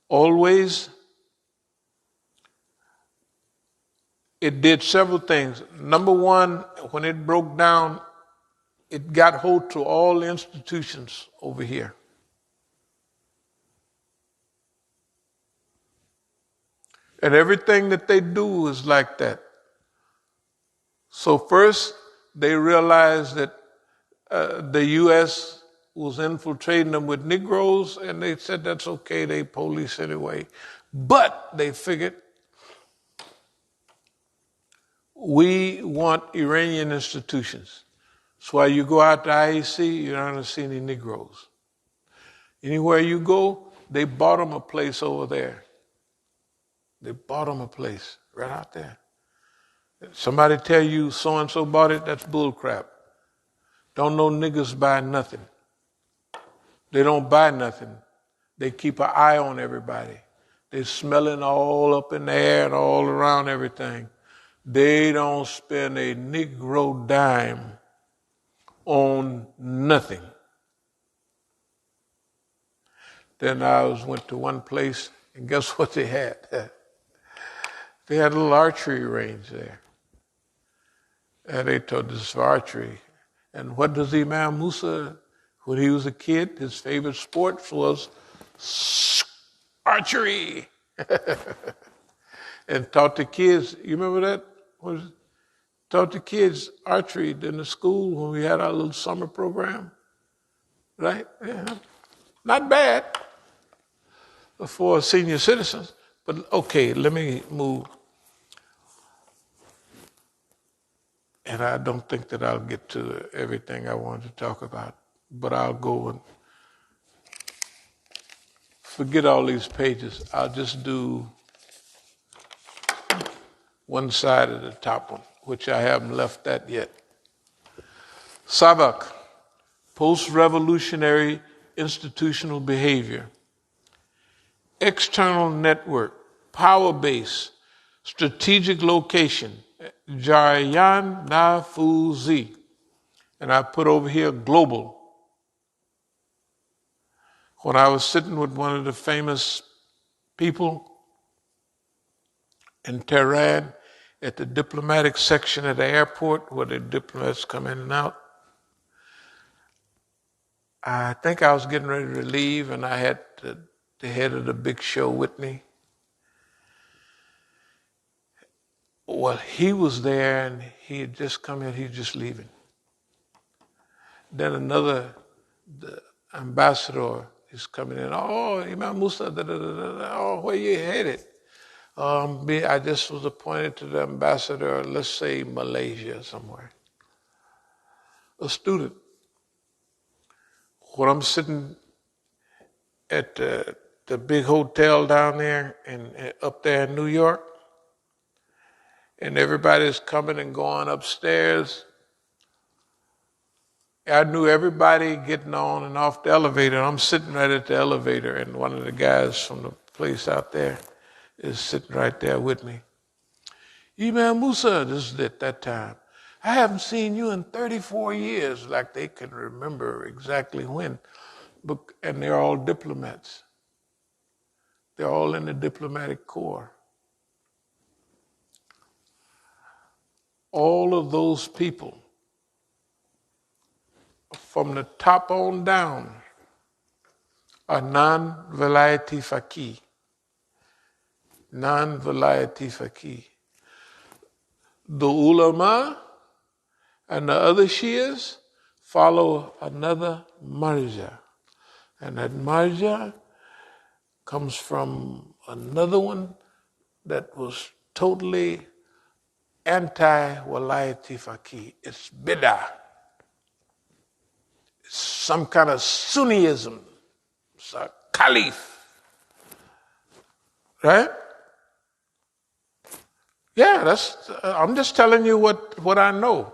always, it did several things. Number one, when it broke down, it got hold to all the institutions over here. And everything that they do is like that. So first, they realized that the U.S. was infiltrating them with Negroes, and they said that's okay, they police anyway. But they figured, we want Iranian institutions. That's why you go out to IAC, you're not going to see any Negroes. Anywhere you go, they bought them a place over there. They bought them a place right out there. Somebody tell you so-and-so bought it, that's bull crap. Don't know niggas buy nothing. They don't buy nothing. They keep an eye on everybody. They're smelling all up in the air and all around everything. They don't spend a Negro dime on nothing. Then I went to one place, and guess what they had? They had a little archery range there. And they told us for archery. And what does Imam Musa, when he was a kid, his favorite sport was archery. And taught the kids, you remember that? Taught the kids archery in the school when we had our little summer program, right? Yeah. Not bad for senior citizens, but okay, let me move. And I don't think that I'll get to everything I wanted to talk about, but I'll go and forget all these pages. I'll just do one side of the top one, which I haven't left that yet. Sabak, post-revolutionary institutional behavior. External network, power base, strategic location, Jarayan Nafuzi. And I put over here global. When I was sitting with one of the famous people in Tehran at the diplomatic section at the airport where the diplomats come in and out, I think I was getting ready to leave and I had the head of the big show with me. Well, he was there and he had just come in, he was just leaving. Then the ambassador is coming in. Oh, Imam Musa, oh, where you headed? I just was appointed to the ambassador, let's say Malaysia somewhere. A student. When I'm sitting at the big hotel down there and up there in New York, and everybody's coming and going upstairs, I knew everybody getting on and off the elevator. I'm sitting right at the elevator, and one of the guys from the place out there is sitting right there with me. Imam Musa, this is at that time. I haven't seen you in 34 years, like they can remember exactly when. And they're all diplomats. They're all in the diplomatic corps. All of those people, from the top on down, are non-velayati faqih. Non-velayati faqih. The ulama and the other Shias follow another marja. And that marja comes from another one that was totally anti-walayati faqih. It's bid'ah. It's some kind of Sunniism. It's a caliph. Right? Yeah, I'm just telling you what I know.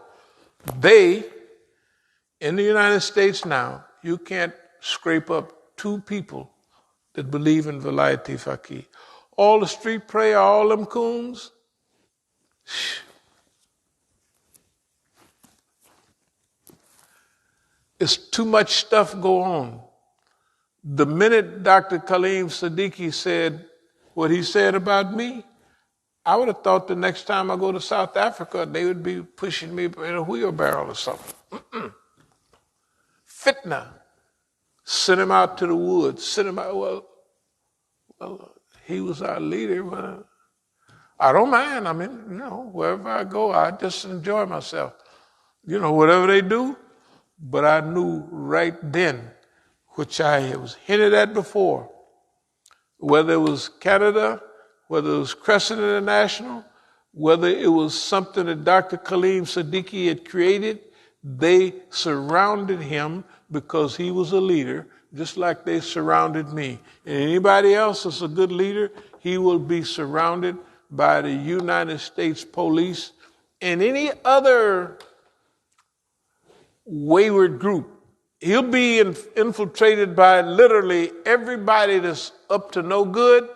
In the United States now, you can't scrape up two people that believe in Velayati Faqih. All the street prayer, all them coons. It's too much stuff go on. The minute Dr. Kaleem Siddiqui said what he said about me, I would have thought the next time I go to South Africa, they would be pushing me in a wheelbarrow or something. Fitna. Send him out to the woods. Send him out. Well, he was our leader. But I don't mind. I mean, wherever I go, I just enjoy myself. Whatever they do. But I knew right then, which I was hinted at before, whether it was Canada, whether it was Crescent International, whether it was something that Dr. Kaleem Siddiqui had created, they surrounded him because he was a leader, just like they surrounded me. And anybody else that's a good leader, he will be surrounded by the United States Police and any other wayward group. He'll be infiltrated by literally everybody that's up to no good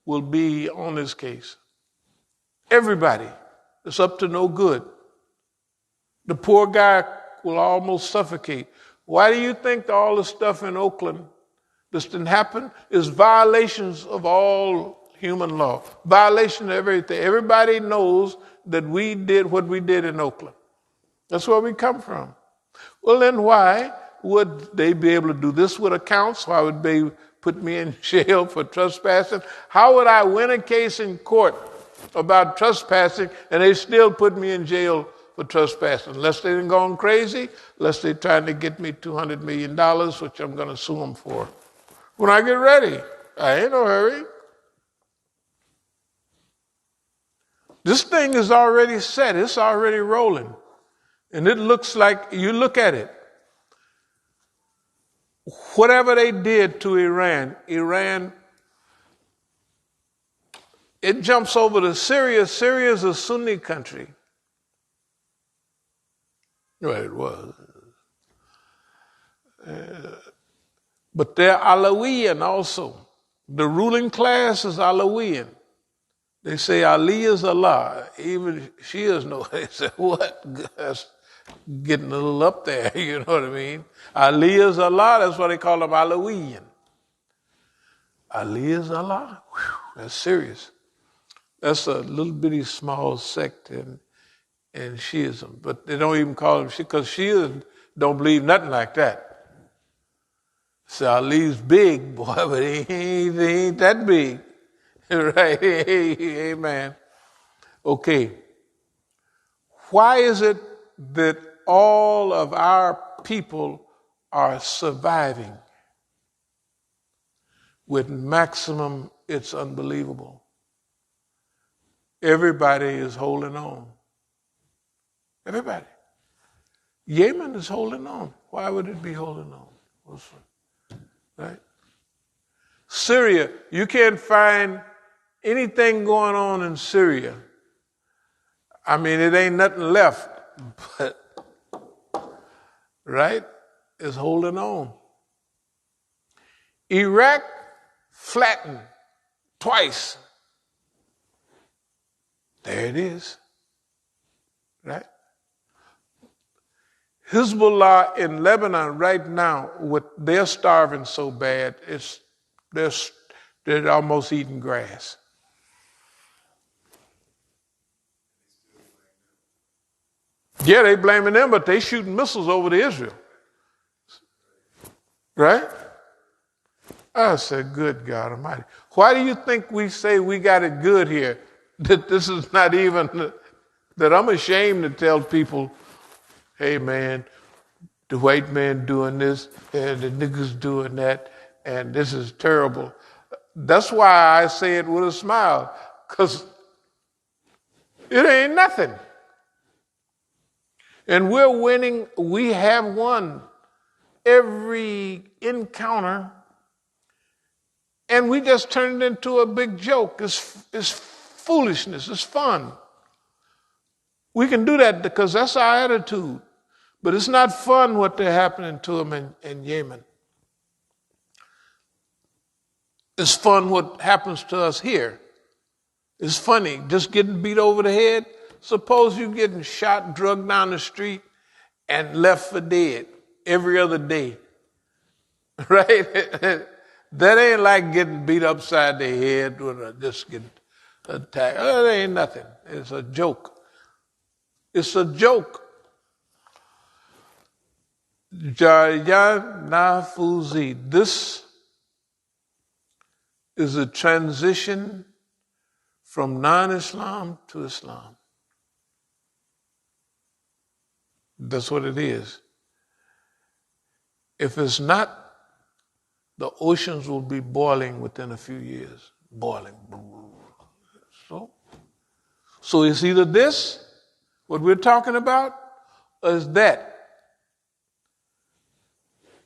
will be on his case. Everybody that's up to no good. The poor guy will almost suffocate. Why do you think all the stuff in Oakland this didn't happen? Is violations of all human law. Violation of everything. Everybody knows that we did what we did in Oakland. That's where we come from. Well, then why would they be able to do this with accounts? Why would they put me in jail for trespassing? How would I win a case in court about trespassing and they still put me in jail for trespassing? Unless they done gone crazy, unless they're trying to get me $200 million, which I'm going to sue them for. When I get ready, I ain't no hurry. This thing is already set. It's already rolling. And it looks like, you look at it, whatever they did to Iran, it jumps over to Syria. Syria is a Sunni country. Well, it was. But they're Alawiyan also. The ruling class is Alawiyan. They say Ali is Allah. Even Shias know. They say, what? That's getting a little up there, you know what I mean? Ali is Allah. That's why they call them Alawiyan. Ali is Allah. Whew, that's serious. That's a little bitty small sect in Shiism. But they don't even call them Shia, because Shias don't believe nothing like that. So Ali's big, boy, but he ain't that big. Right? Amen. Okay. Why is it that all of our people are surviving with maximum? It's unbelievable. Everybody is holding on. Everybody. Yemen is holding on. Why would it be holding on? Right? Syria, you can't find anything going on in Syria. I mean, it ain't nothing left, but, right, is holding on. Iraq flattened twice. There it is, right? Hezbollah in Lebanon right now, they're starving so bad, they're almost eating grass. Yeah, they blaming them, but they shooting missiles over to Israel. Right? I said, good God Almighty. Why do you think we say we got it good here? That this is not even, that I'm ashamed to tell people, hey man, the white man doing this and the niggas doing that, and this is terrible. That's why I say it with a smile, because it ain't nothing. And we're winning. We have won every encounter, and we just turned it into a big joke. It's foolishness. It's fun. We can do that because that's our attitude. But it's not fun what they're happening to them in Yemen. It's fun what happens to us here. It's funny, just getting beat over the head. Suppose you're getting shot, drugged down the street, and left for dead every other day. Right? That ain't like getting beat upside the head or just getting attacked. That ain't nothing. It's a joke. It's a joke. Jaya Nafuzi. This is a transition from non-Islam to Islam. That's what it is. If it's not, the oceans will be boiling within a few years. Boiling. So it's either this, what we're talking about, or it's that.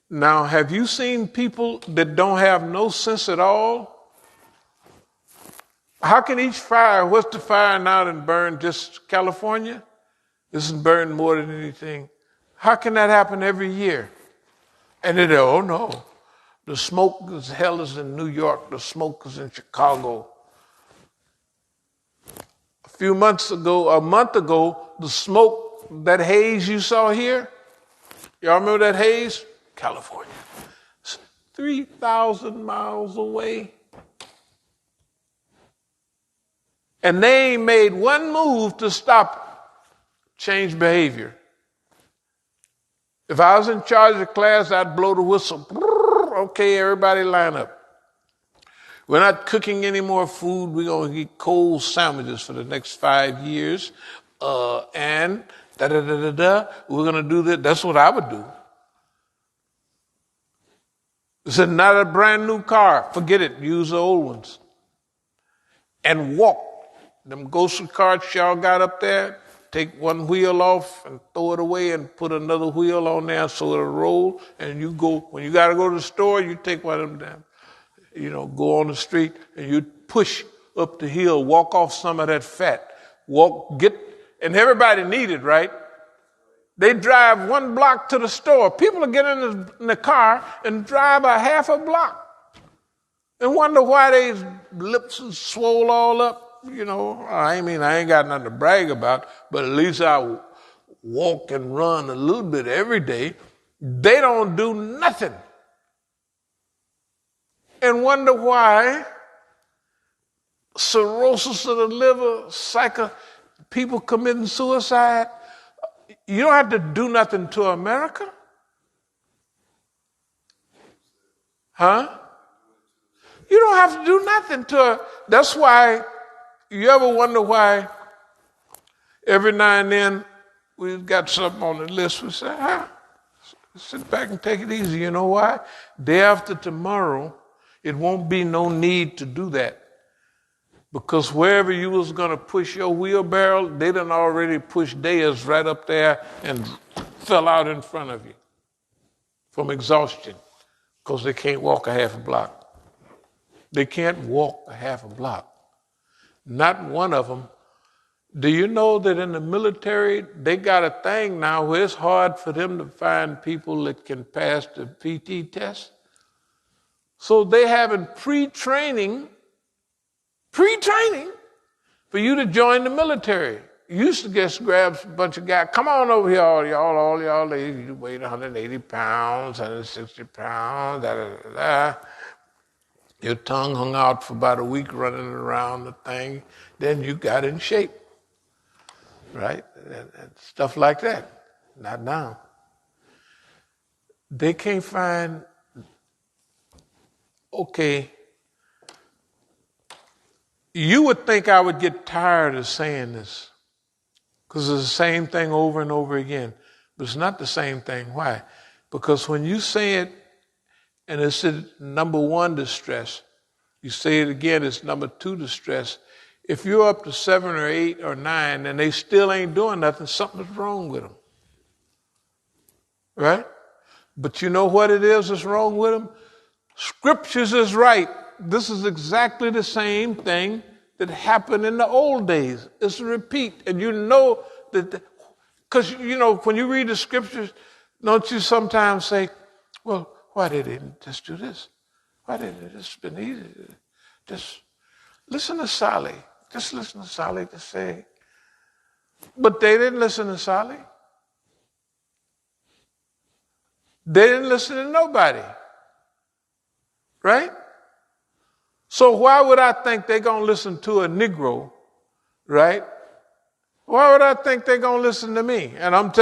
Now, have you seen people that don't have no sense at all? How can each fire, what's the fire now that burned just California? This is burned more than anything. How can that happen every year? And then, oh no, the smoke is hell is in New York, the smoke is in Chicago. A month ago, the smoke, that haze you saw here, y'all remember that haze? California. It's 3,000 miles away. And they ain't made one move to stop change behavior. If I was in charge of the class, I'd blow the whistle. Okay, everybody line up. We're not cooking any more food. We're going to eat cold sandwiches for the next 5 years. And da-da-da-da-da. We're going to do that. That's what I would do. It's not a brand new car. Forget it. Use the old ones. And walk. Them grocery carts y'all got up there, take one wheel off and throw it away and put another wheel on there so it'll roll. And you go, when you got to go to the store, you take one of them down. Go on the street and you push up the hill, walk off some of that fat. And everybody need it, right? They drive 1 block to the store. People are getting in the car and drive a half a block and wonder why their lips are swole all up. I ain't got nothing to brag about, but at least I walk and run a little bit every day. They don't do nothing. And wonder why cirrhosis of the liver, people committing suicide. You don't have to do nothing to America. Huh? You don't have to do nothing to her. That's why, you ever wonder why every now and then we've got something on the list, we say, sit back and take it easy. You know why? Day after tomorrow, it won't be no need to do that. Because wherever you was going to push your wheelbarrow, they done already pushed theirs right up there and fell out in front of you from exhaustion because they can't walk a half a block. They can't walk a half a block. Not one of them. Do you know that in the military, they got a thing now where it's hard for them to find people that can pass the PT test? So they having pre-training for you to join the military. You used to just grab a bunch of guys. Come on over here, all y'all ladies. You weigh 180 pounds, 160 pounds, da-da-da-da. Your tongue hung out for about a week running around the thing. Then you got in shape, right? And stuff like that. Not now. They can't find, okay, you would think I would get tired of saying this because it's the same thing over and over again. But it's not the same thing. Why? Because when you say it and it's number 1 distress, you say it again, it's number 2 distress. If you're up to 7 or 8 or 9 and they still ain't doing nothing, something's wrong with them. Right? But you know what it is that's wrong with them? Scriptures is right. This is exactly the same thing that happened in the old days. It's a repeat. And you know that, because, when you read the scriptures, don't you sometimes say, well, why did they just do this? Why didn't it just been easy? Just listen to Sally. Just listen to Sally to say. But they didn't listen to Sally. They didn't listen to nobody. Right? So why would I think they're going to listen to a Negro, right? Why would I think they're going to listen to me? And I'm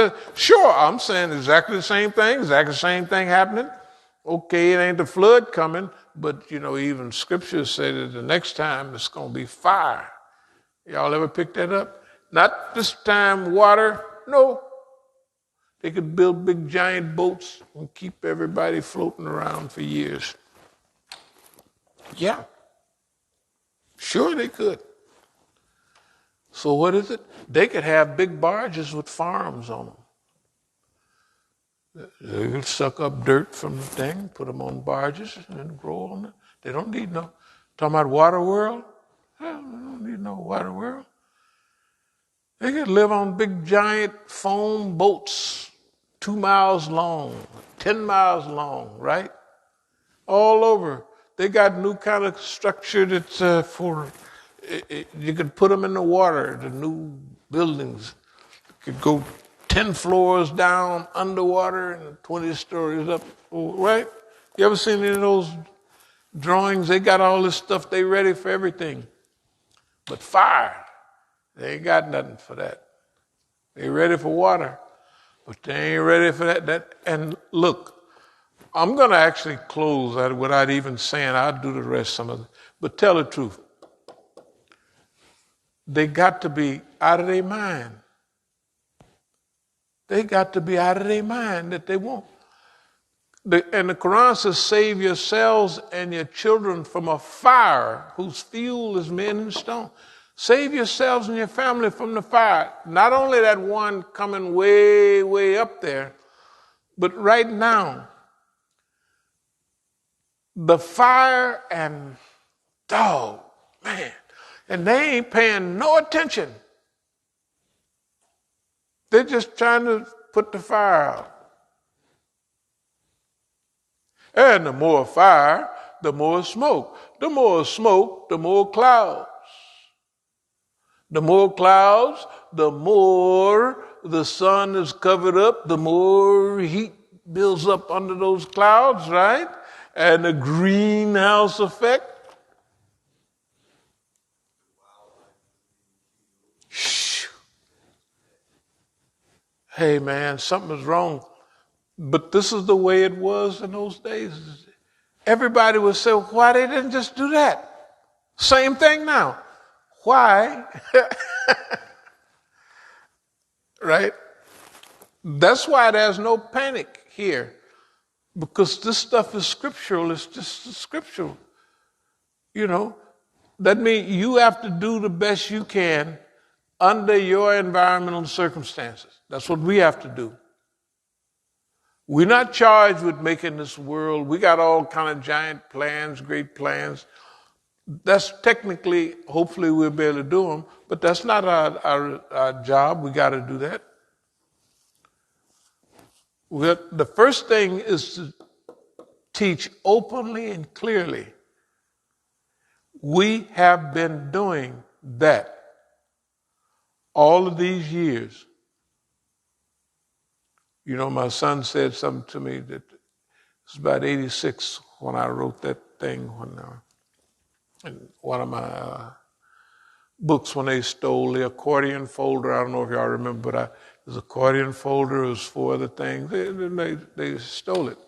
saying exactly the same thing happening. Okay, it ain't the flood coming, but, even scriptures say that the next time it's going to be fire. Y'all ever pick that up? Not this time water, no. They could build big giant boats and keep everybody floating around for years. Yeah. Sure they could. So what is it? They could have big barges with farms on them. They could suck up dirt from the thing, put them on barges, and then grow on it. They don't need no. Talking about water world? Yeah, they don't need no water world. They could live on big giant foam boats, 2 miles long, 10 miles long, right? All over. They got new kind of structure that's you could put them in the water, the new buildings. Could go 10 floors down underwater and 20 stories up, right? You ever seen any of those drawings? They got all this stuff, they ready for everything. But fire, they ain't got nothing for that. They ready for water, but they ain't ready for that. And look, I'm going to actually close that without even saying I'll do the rest some of it. But tell the truth. They got to be out of their mind. They got to be out of their mind that they won't. And the Quran says, save yourselves and your children from a fire whose fuel is men and stone. Save yourselves and your family from the fire. Not only that one coming way, way up there, but right now, the fire and dog, man, and they ain't paying no attention. They're just trying to put the fire out. And the more fire, the more smoke. The more smoke, the more clouds. The more clouds, the more the sun is covered up, the more heat builds up under those clouds, right? And the greenhouse effect. Shh. Hey man, something is wrong. But this is the way it was in those days. Everybody would say, why they didn't just do that? Same thing now. Why? Right? That's why there's no panic here. Because this stuff is scriptural. It's just scriptural. You know, that means you have to do the best you can under your environmental circumstances. That's what we have to do. We're not charged with making this world. We got all kind of giant plans, great plans. That's technically, hopefully we'll be able to do them, but that's not our job. We got to do that. The first thing is to teach openly and clearly. We have been doing that all of these years. You know, my son said something to me that it's about 86 when I wrote that thing in one of my books when they stole the accordion folder. I don't know if y'all remember, but there's accordion folder. It was 4 other things. They stole it.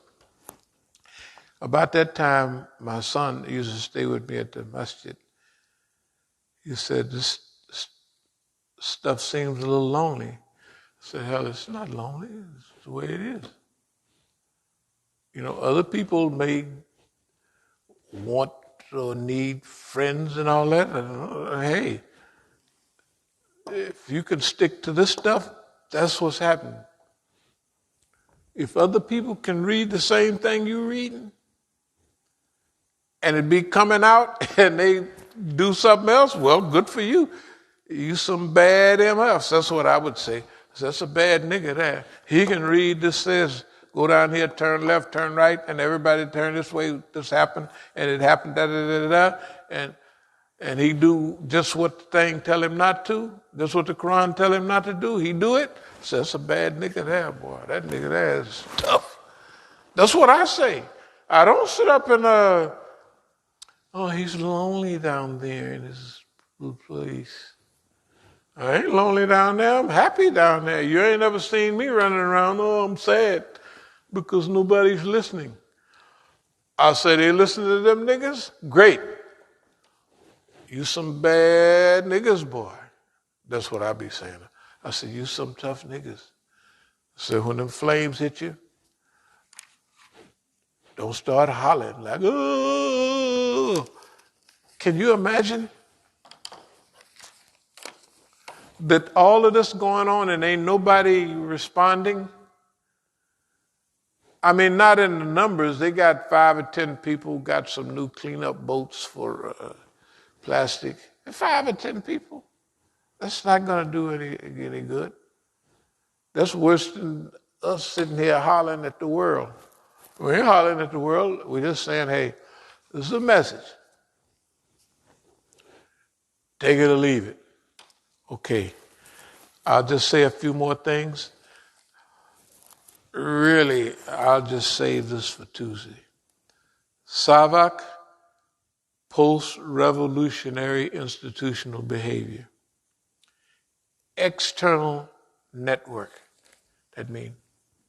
About that time, my son used to stay with me at the Masjid. He said, this stuff seems a little lonely. I said, hell, it's not lonely. It's the way it is. You know, other people may want or need friends and all that. And, hey, if you can stick to this stuff, that's what's happening. If other people can read the same thing you're reading, and it be coming out and they do something else, well, good for you. You some bad MFs. That's what I would say. That's a bad nigga there. He can read this says, go down here, turn left, turn right, and everybody turn this way, this happened, and it happened, and he do just what the thing tell him not to, just what the Quran tell him not to do, he do it. So that's a bad nigga there, boy. That nigga there is tough. That's what I say. I don't sit up and, oh, he's lonely down there in his little place. I ain't lonely down there. I'm happy down there. You ain't never seen me running around. Oh, I'm sad because nobody's listening. I say they listen to them niggas? Great. You some bad niggas, boy. That's what I be saying. I said, you some tough niggas. I said, when them flames hit you, don't start hollering like, oh. Can you imagine that all of this going on and ain't nobody responding? I mean, not in the numbers. They got 5 or 10 people, got some new cleanup boats for plastic. 5 or 10 people. That's not going to do any good. That's worse than us sitting here hollering at the world. We ain't hollering at the world. We're just saying, hey, this is a message. Take it or leave it. Okay. I'll just say a few more things. Really, I'll just save this for Tuesday. SAVAK, post-revolutionary institutional behavior. External network. That means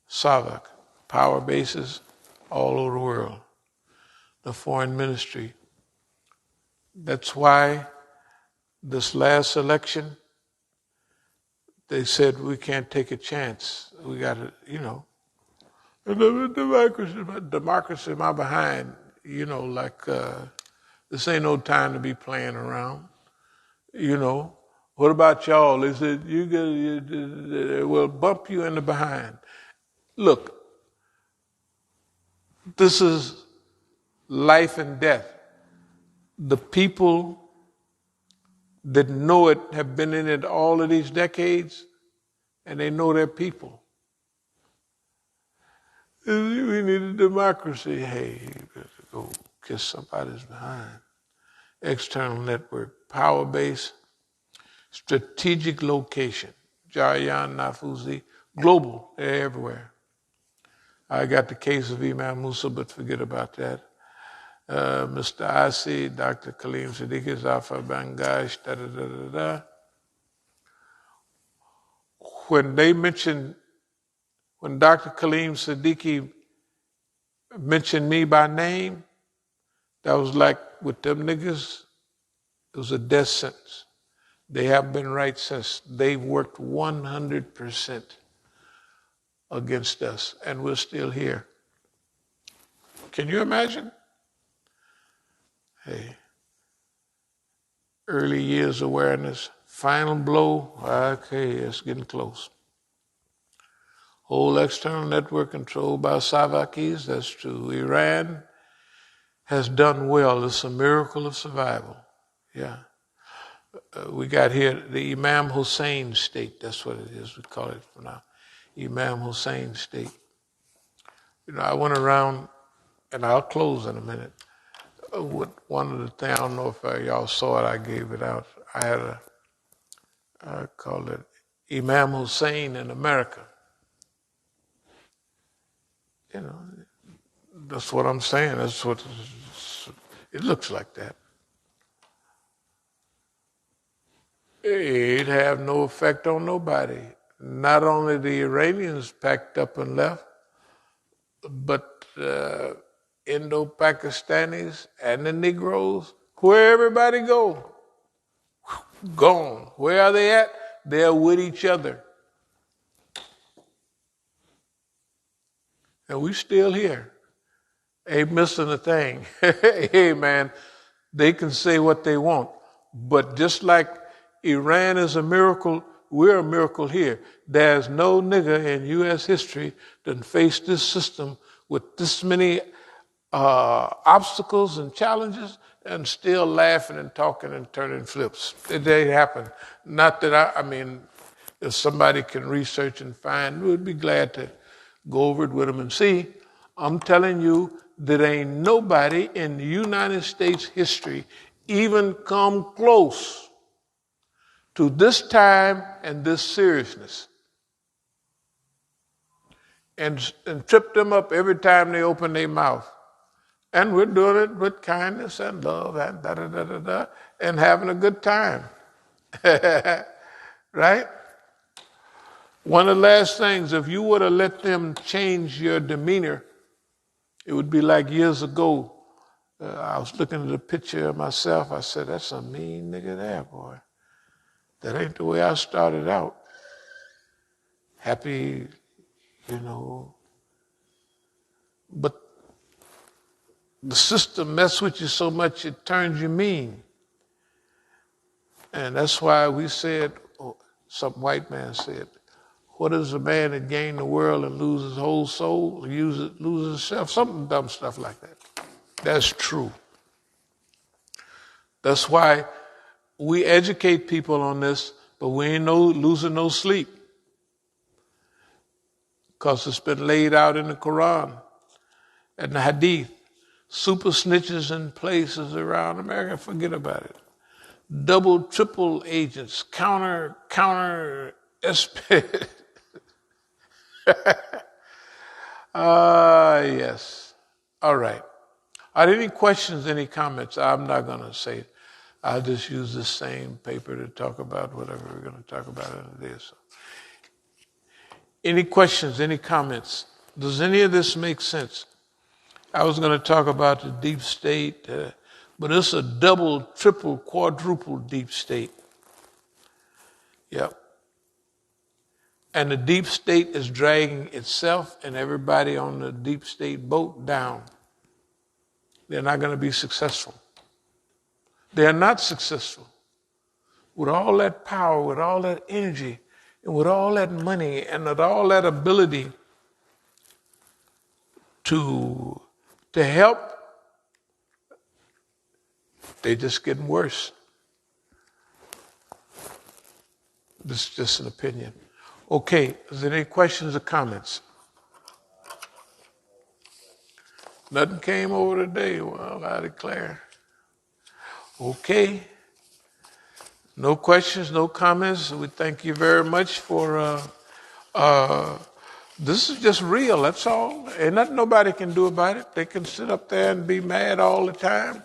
SAVAK, power bases all over the world. The foreign ministry That's why this last election, they said we can't take a chance. We got to, democracy, my behind, like this ain't no time to be playing around. What about y'all? They said we'll bump you in the behind. Look, this is life and death. The people that know it have been in it all of these decades, and they know their people. We need a democracy. Hey, you better go kiss somebody's behind. External network, power base, strategic location, Jarayan, Nafuzi, global, they're everywhere. I got the case of Imam Musa, but forget about that. Mr. Asi, Dr. Kaleem Siddiqui, Zafar Bangash, da-da-da-da-da. When Dr. Kaleem Siddiqui mentioned me by name, that was like with them niggas, it was a death sentence. They haven't been right since. They've worked 100% against us, and we're still here. Can you imagine? Hey, early years awareness, final blow, okay, it's getting close. Whole external network controlled by Sabiqun, that's true. Iran has done well. It's a miracle of survival. Yeah. We got here the Imam Hussein state. That's what it is. We call it for now. Imam Hussein state. I went around, and I'll close in a minute. With one of the things, I don't know if y'all saw it, I gave it out. I had I called it Imam Hussein in America. That's what I'm saying. That's what it looks like that. It have no effect on nobody. Not only the Iranians packed up and left, but Indo-Pakistanis and the Negroes, where everybody go, gone. Where are they at? They're with each other. And we still here. Ain't missing a thing. Hey, man, they can say what they want. But just like Iran is a miracle, we're a miracle here. There's no nigga in U.S. history that faced this system with this many obstacles and challenges and still laughing and talking and turning flips. It happen. Not that I mean, if somebody can research and find, we'd be glad to go over it with them and see. I'm telling you that ain't nobody in the United States history even come close to this time and this seriousness. And trip them up every time they open their mouth. And we're doing it with kindness and love and da-da-da-da-da and having a good time. Right? One of the last things, if you would have let them change your demeanor, it would be like years ago. I was looking at a picture of myself. I said, that's a mean nigga there, boy. That ain't the way I started out. Happy, But the system messes with you so much it turns you mean. And that's why we said, some white man said, what is a man that gain the world and lose his whole soul, loses himself? Something dumb stuff like that. That's true. That's why we educate people on this, but we ain't losing no sleep. Because it's been laid out in the Quran and the Hadith. Super snitches in places around America, forget about it. Double, triple agents, counter, yes. All right. Are there any questions, any comments? I'm not going to say it. I'll just use the same paper to talk about whatever we're going to talk about in a day or so. Any questions, any comments? Does any of this make sense? I was going to talk about the deep state, But it's a double, triple, quadruple deep state. Yep. And the deep state is dragging itself and everybody on the deep state boat down. They're not going to be successful. They're not successful. With all that power, with all that energy, and with all that money, and with all that ability to help, they're just getting worse. This is just an opinion. Okay, is there any questions or comments? Nothing came over today. Well, I declare. Okay. No questions, no comments. We thank you very much for, this is just real, that's all. Ain't nothing nobody can do about it. They can sit up there and be mad all the time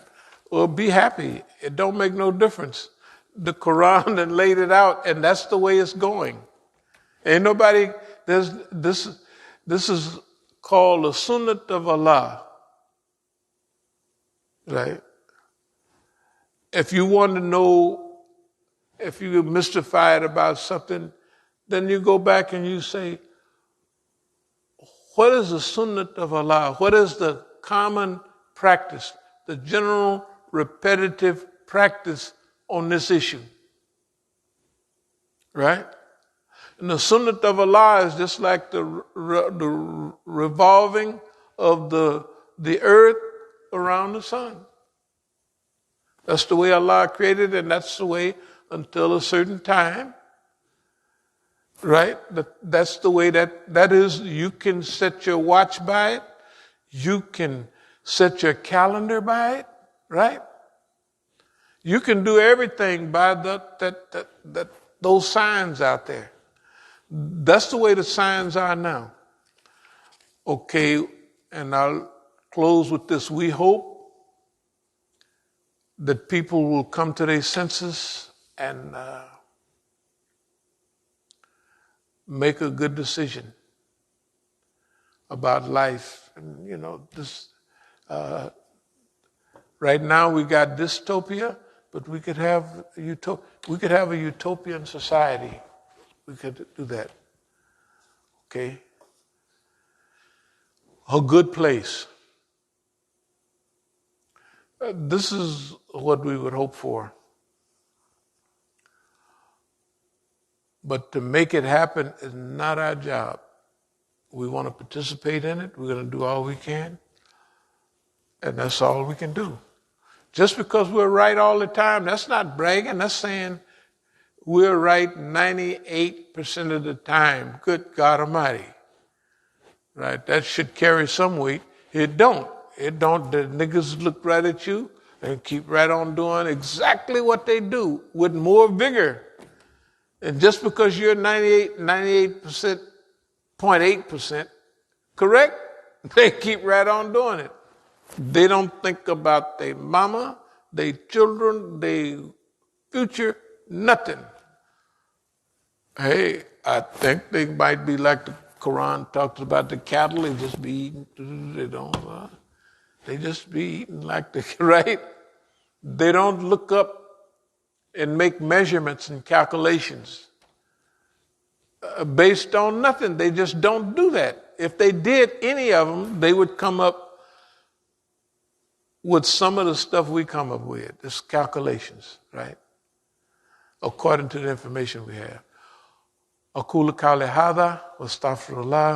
or be happy. It don't make no difference. The Quran then laid it out, and that's the way it's going. Ain't nobody, this is called the Sunnat of Allah. Right? If you want to know, if you're mystified about something, then you go back and you say, what is the Sunnat of Allah? What is the common practice, the general repetitive practice on this issue? Right? And the Sunnat of Allah is just like the revolving of the earth around the sun. That's the way Allah created it, and that's the way until a certain time. Right? That's the way that is. You can set your watch by it. You can set your calendar by it. Right? You can do everything by those signs out there. That's the way the signs are now. Okay, and I'll close with this. We hope that people will come to their senses and make a good decision about life. And, you know, this right now we got dystopia, but we could have a utopian society. We could do that. Okay? A good place. This is what we would hope for. But to make it happen is not our job. We want to participate in it. We're going to do all we can. And that's all we can do. Just because we're right all the time, that's not bragging. That's saying we're right 98% of the time. Good God Almighty. Right? That should carry some weight. It don't. It don't. The niggas look right at you and keep right on doing exactly what they do with more vigor. And just because you're 98%, 0.8% correct, they keep right on doing it. They don't think about their mama, their children, their future, nothing. Hey, I think they might be like the Quran talks about the cattle. They just be eating. They just be eating like the, right? They don't look up and make measurements and calculations based on nothing. They just don't do that. If they did any of them, they would come up with some of the stuff we come up with. It's calculations, right? According to the information we have. أقول قولي هذا واستغفر الله